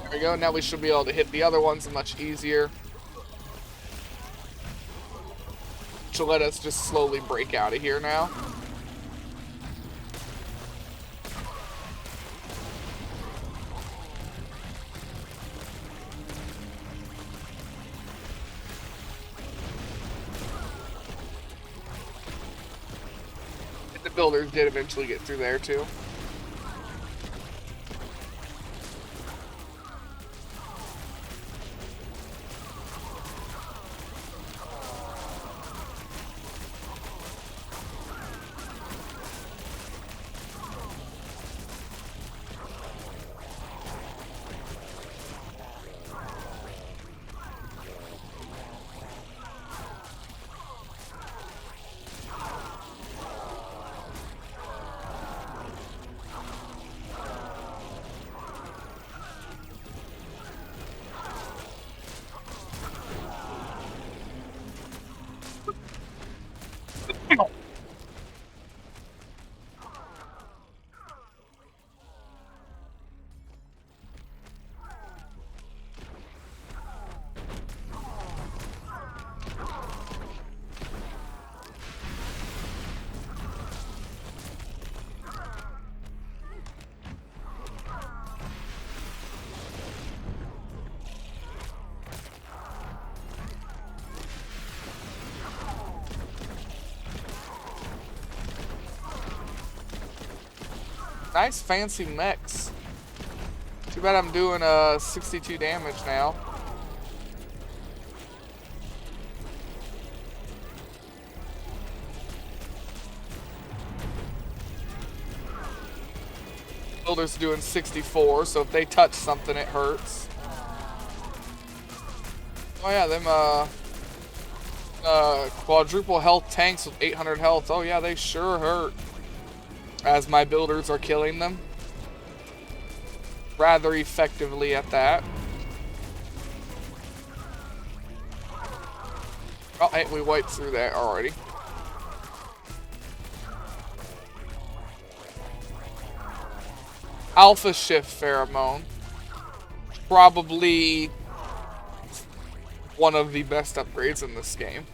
A: There we go. Now we should be able to hit the other ones much easier. Which will let us just slowly break out of here now. And the builders did eventually get through there too. Nice fancy mechs. Too bad I'm doing 62 damage now. Builder's doing 64, so if they touch something, it hurts. Oh yeah, them quadruple health tanks with 800 health. Oh yeah, they sure hurt. As my builders are killing them. Rather effectively at that. Oh, hey, we wiped through that already. Alpha Shift Pheromone. Probably one of the best upgrades in this game.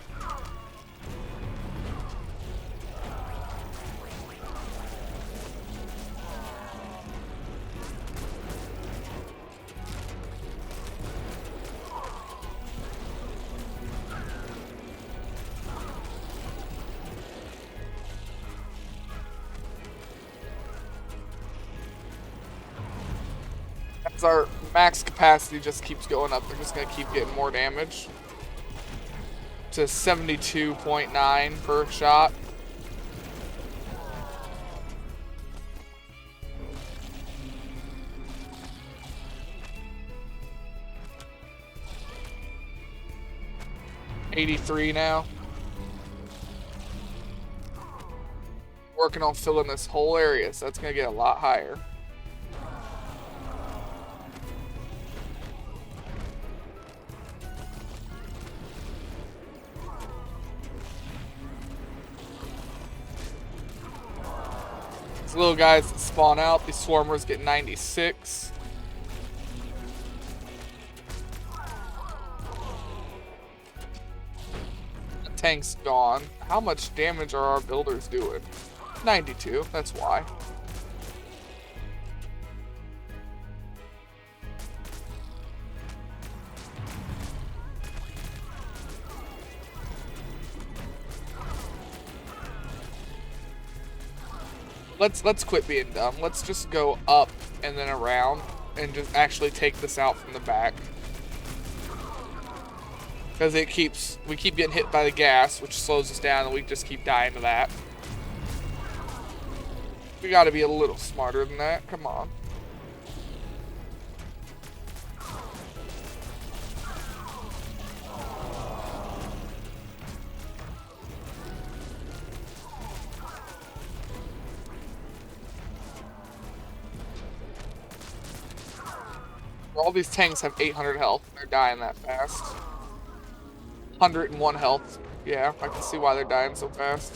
A: As our max capacity just keeps going up, they're just going to keep getting more damage. To 72.9 per shot. $83 now. Working on filling this whole area, so that's going to get a lot higher. These little guys that spawn out, these swarmers get 96. tank's gone. How much damage are our builders doing? 92, that's why. Let's quit being dumb. Let's just go up and then around and just actually take this out from the back. Because we keep getting hit by the gas, which slows us down, and we just keep dying to that. We gotta be a little smarter than that. Come on. All these tanks have 800 health. They're dying that fast. 101 health. Yeah, I can see why they're dying so fast.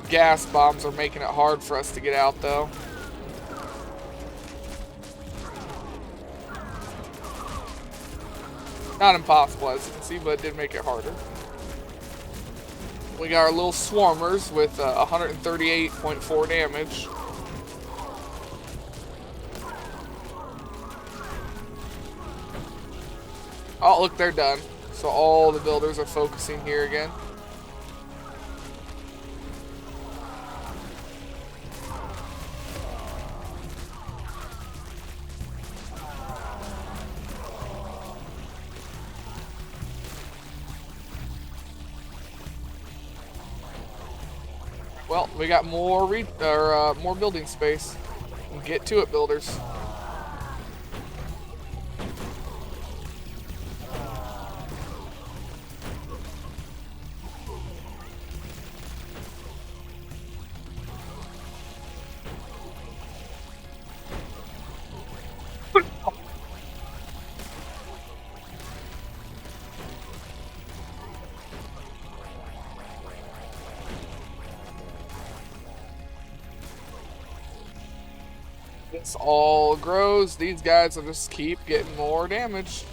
A: Gas bombs are making it hard for us to get out, though. Not impossible, as you can see, but it did make it harder. We got our little swarmers with 138.4 damage. Oh, look, they're done. So all the builders are focusing here again. Well, we got more more building space. Get to it, builders. This all grows. These guys will just keep getting more damage.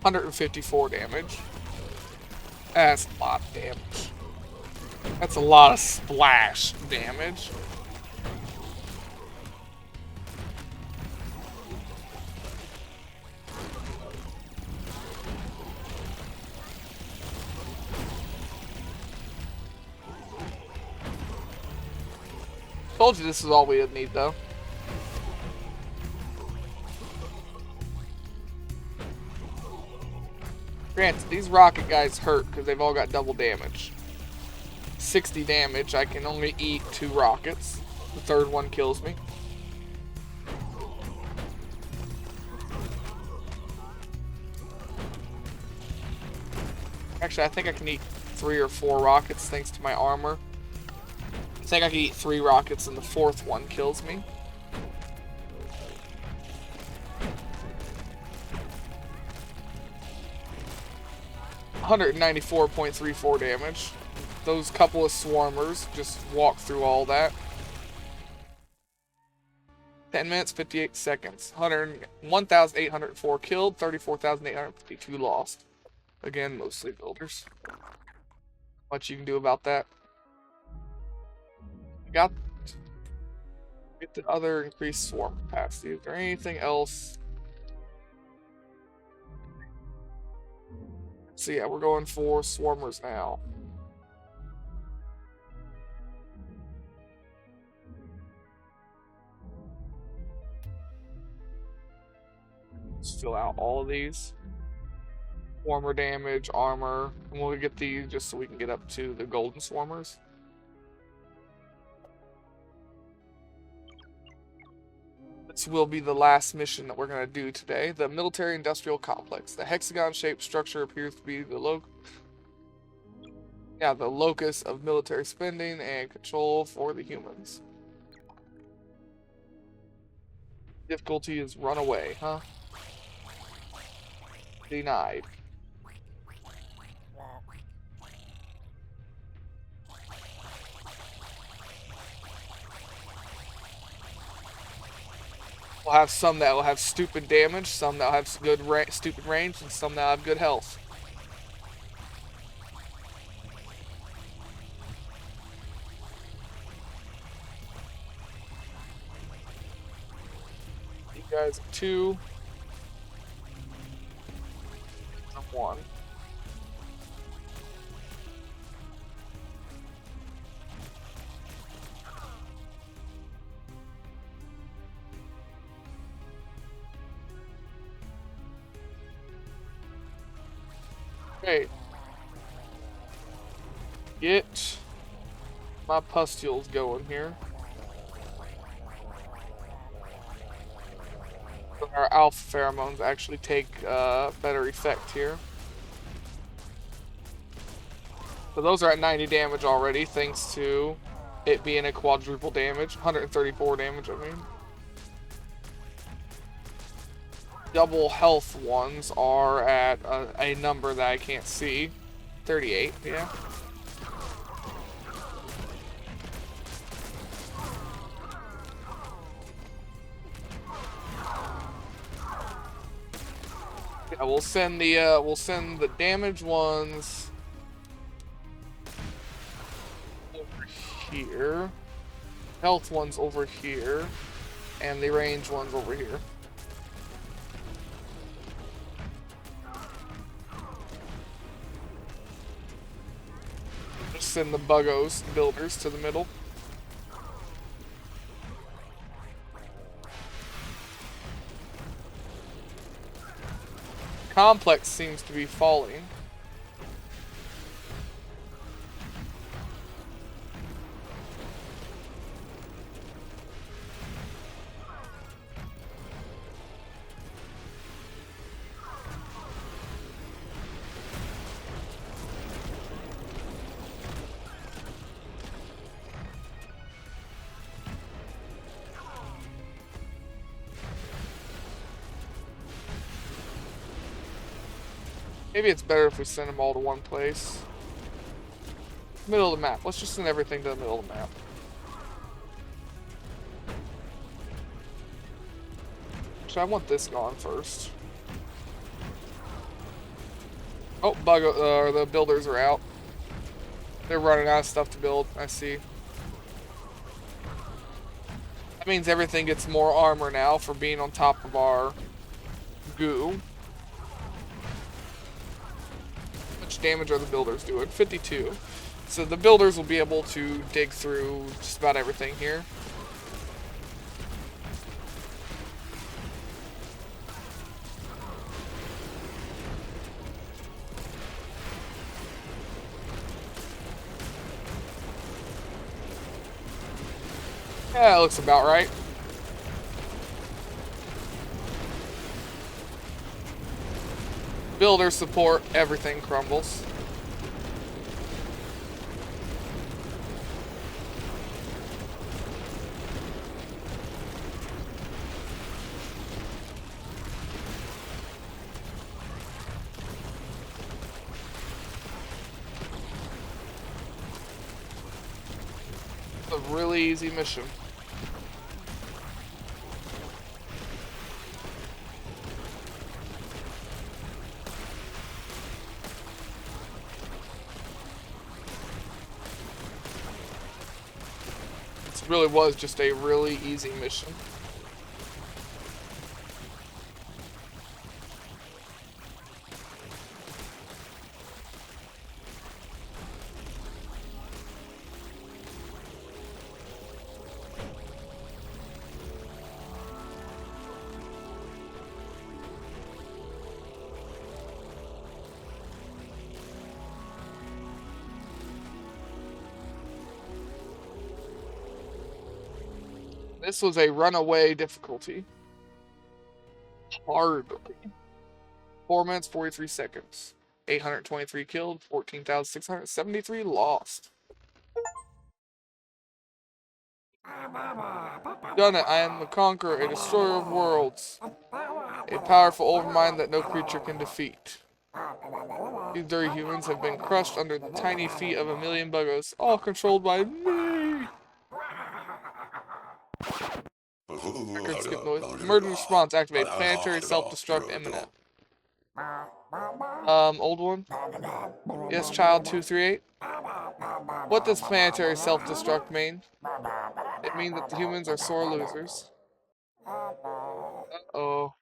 A: $154 damage. That's a lot of damage. That's a lot of splash damage. Told you this is all we would need, though. Granted, these rocket guys hurt because they've all got double damage. 60 damage, I can only eat 2 rockets. The third one kills me. Actually, I think I can eat 3 or 4 rockets thanks to my armor. I think I can eat 3 rockets and the 4th one kills me. $194.34 damage. Those couple of swarmers just walk through all that. 10 minutes, 58 seconds. 1,804 killed, 34,852 lost. Again, mostly builders. Much you can do about that. Got get the other increased swarm capacity. Is there anything else? So yeah, we're going for swarmers now. Let's fill out all of these. Swarmer damage, armor, and we'll get these just so we can get up to the golden swarmers. This will be the last mission that we're going to do today. The military industrial complex. The hexagon-shaped structure appears to be the locus of military spending and control for the humans. Difficulty is runaway, huh? Denied. We'll have some that will have stupid damage, some that will have good stupid range, and some that will have good health. You guys are 2. I'm 1. Okay. Get my pustules going here. Our alpha pheromones actually take better effect here. So those are at 90 damage already, thanks to it being a quadruple damage. 134 damage, I mean. Double health ones are at a number that I can't see. 38, yeah. Yeah, we'll send the damage ones over here. Health ones over here. And the range ones over here. Just send the Buggos builders to the middle. Complex seems to be falling. Maybe it's better if we send them all to one place. Middle of the map. Let's just send everything to the middle of the map. Actually, I want this gone first. Oh, the builders are out. They're running out of stuff to build. I see. That means everything gets more armor now for being on top of our goo. How much damage are the builders doing? 52. So the builders will be able to dig through just about everything here. Yeah, that looks about right. Builder support, everything crumbles. It's a really easy mission. Really was just a really easy mission. This was a runaway difficulty. Hard. 4 minutes, 43 seconds. 823 killed, 14,673 lost. Done it. I am the conqueror, a destroyer of worlds. A powerful overmind that no creature can defeat. These dirty humans have been crushed under the tiny feet of a million buggos, all controlled by me. Record skip noise. Emergency response activate. Planetary self-destruct imminent. Old one? Yes, child 238. What does planetary self-destruct mean? It means that the humans are sore losers. Uh-oh.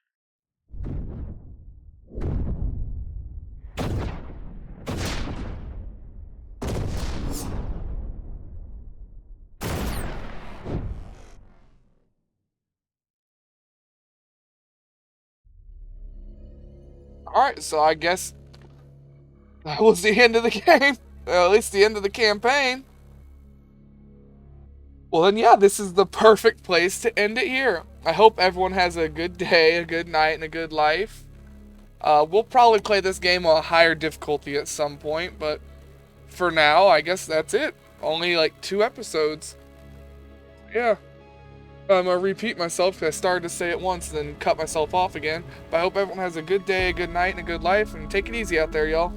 A: Alright, so I guess that was the end of the game. Well, at least the end of the campaign. Well then, yeah, this is the perfect place to end it here. I hope everyone has a good day, a good night, and a good life. We'll probably play this game on a higher difficulty at some point, but for now, I guess that's it. Only like 2 episodes. Yeah. I'm gonna repeat myself because I started to say it once and then cut myself off again. But I hope everyone has a good day, a good night, and a good life, and take it easy out there, y'all.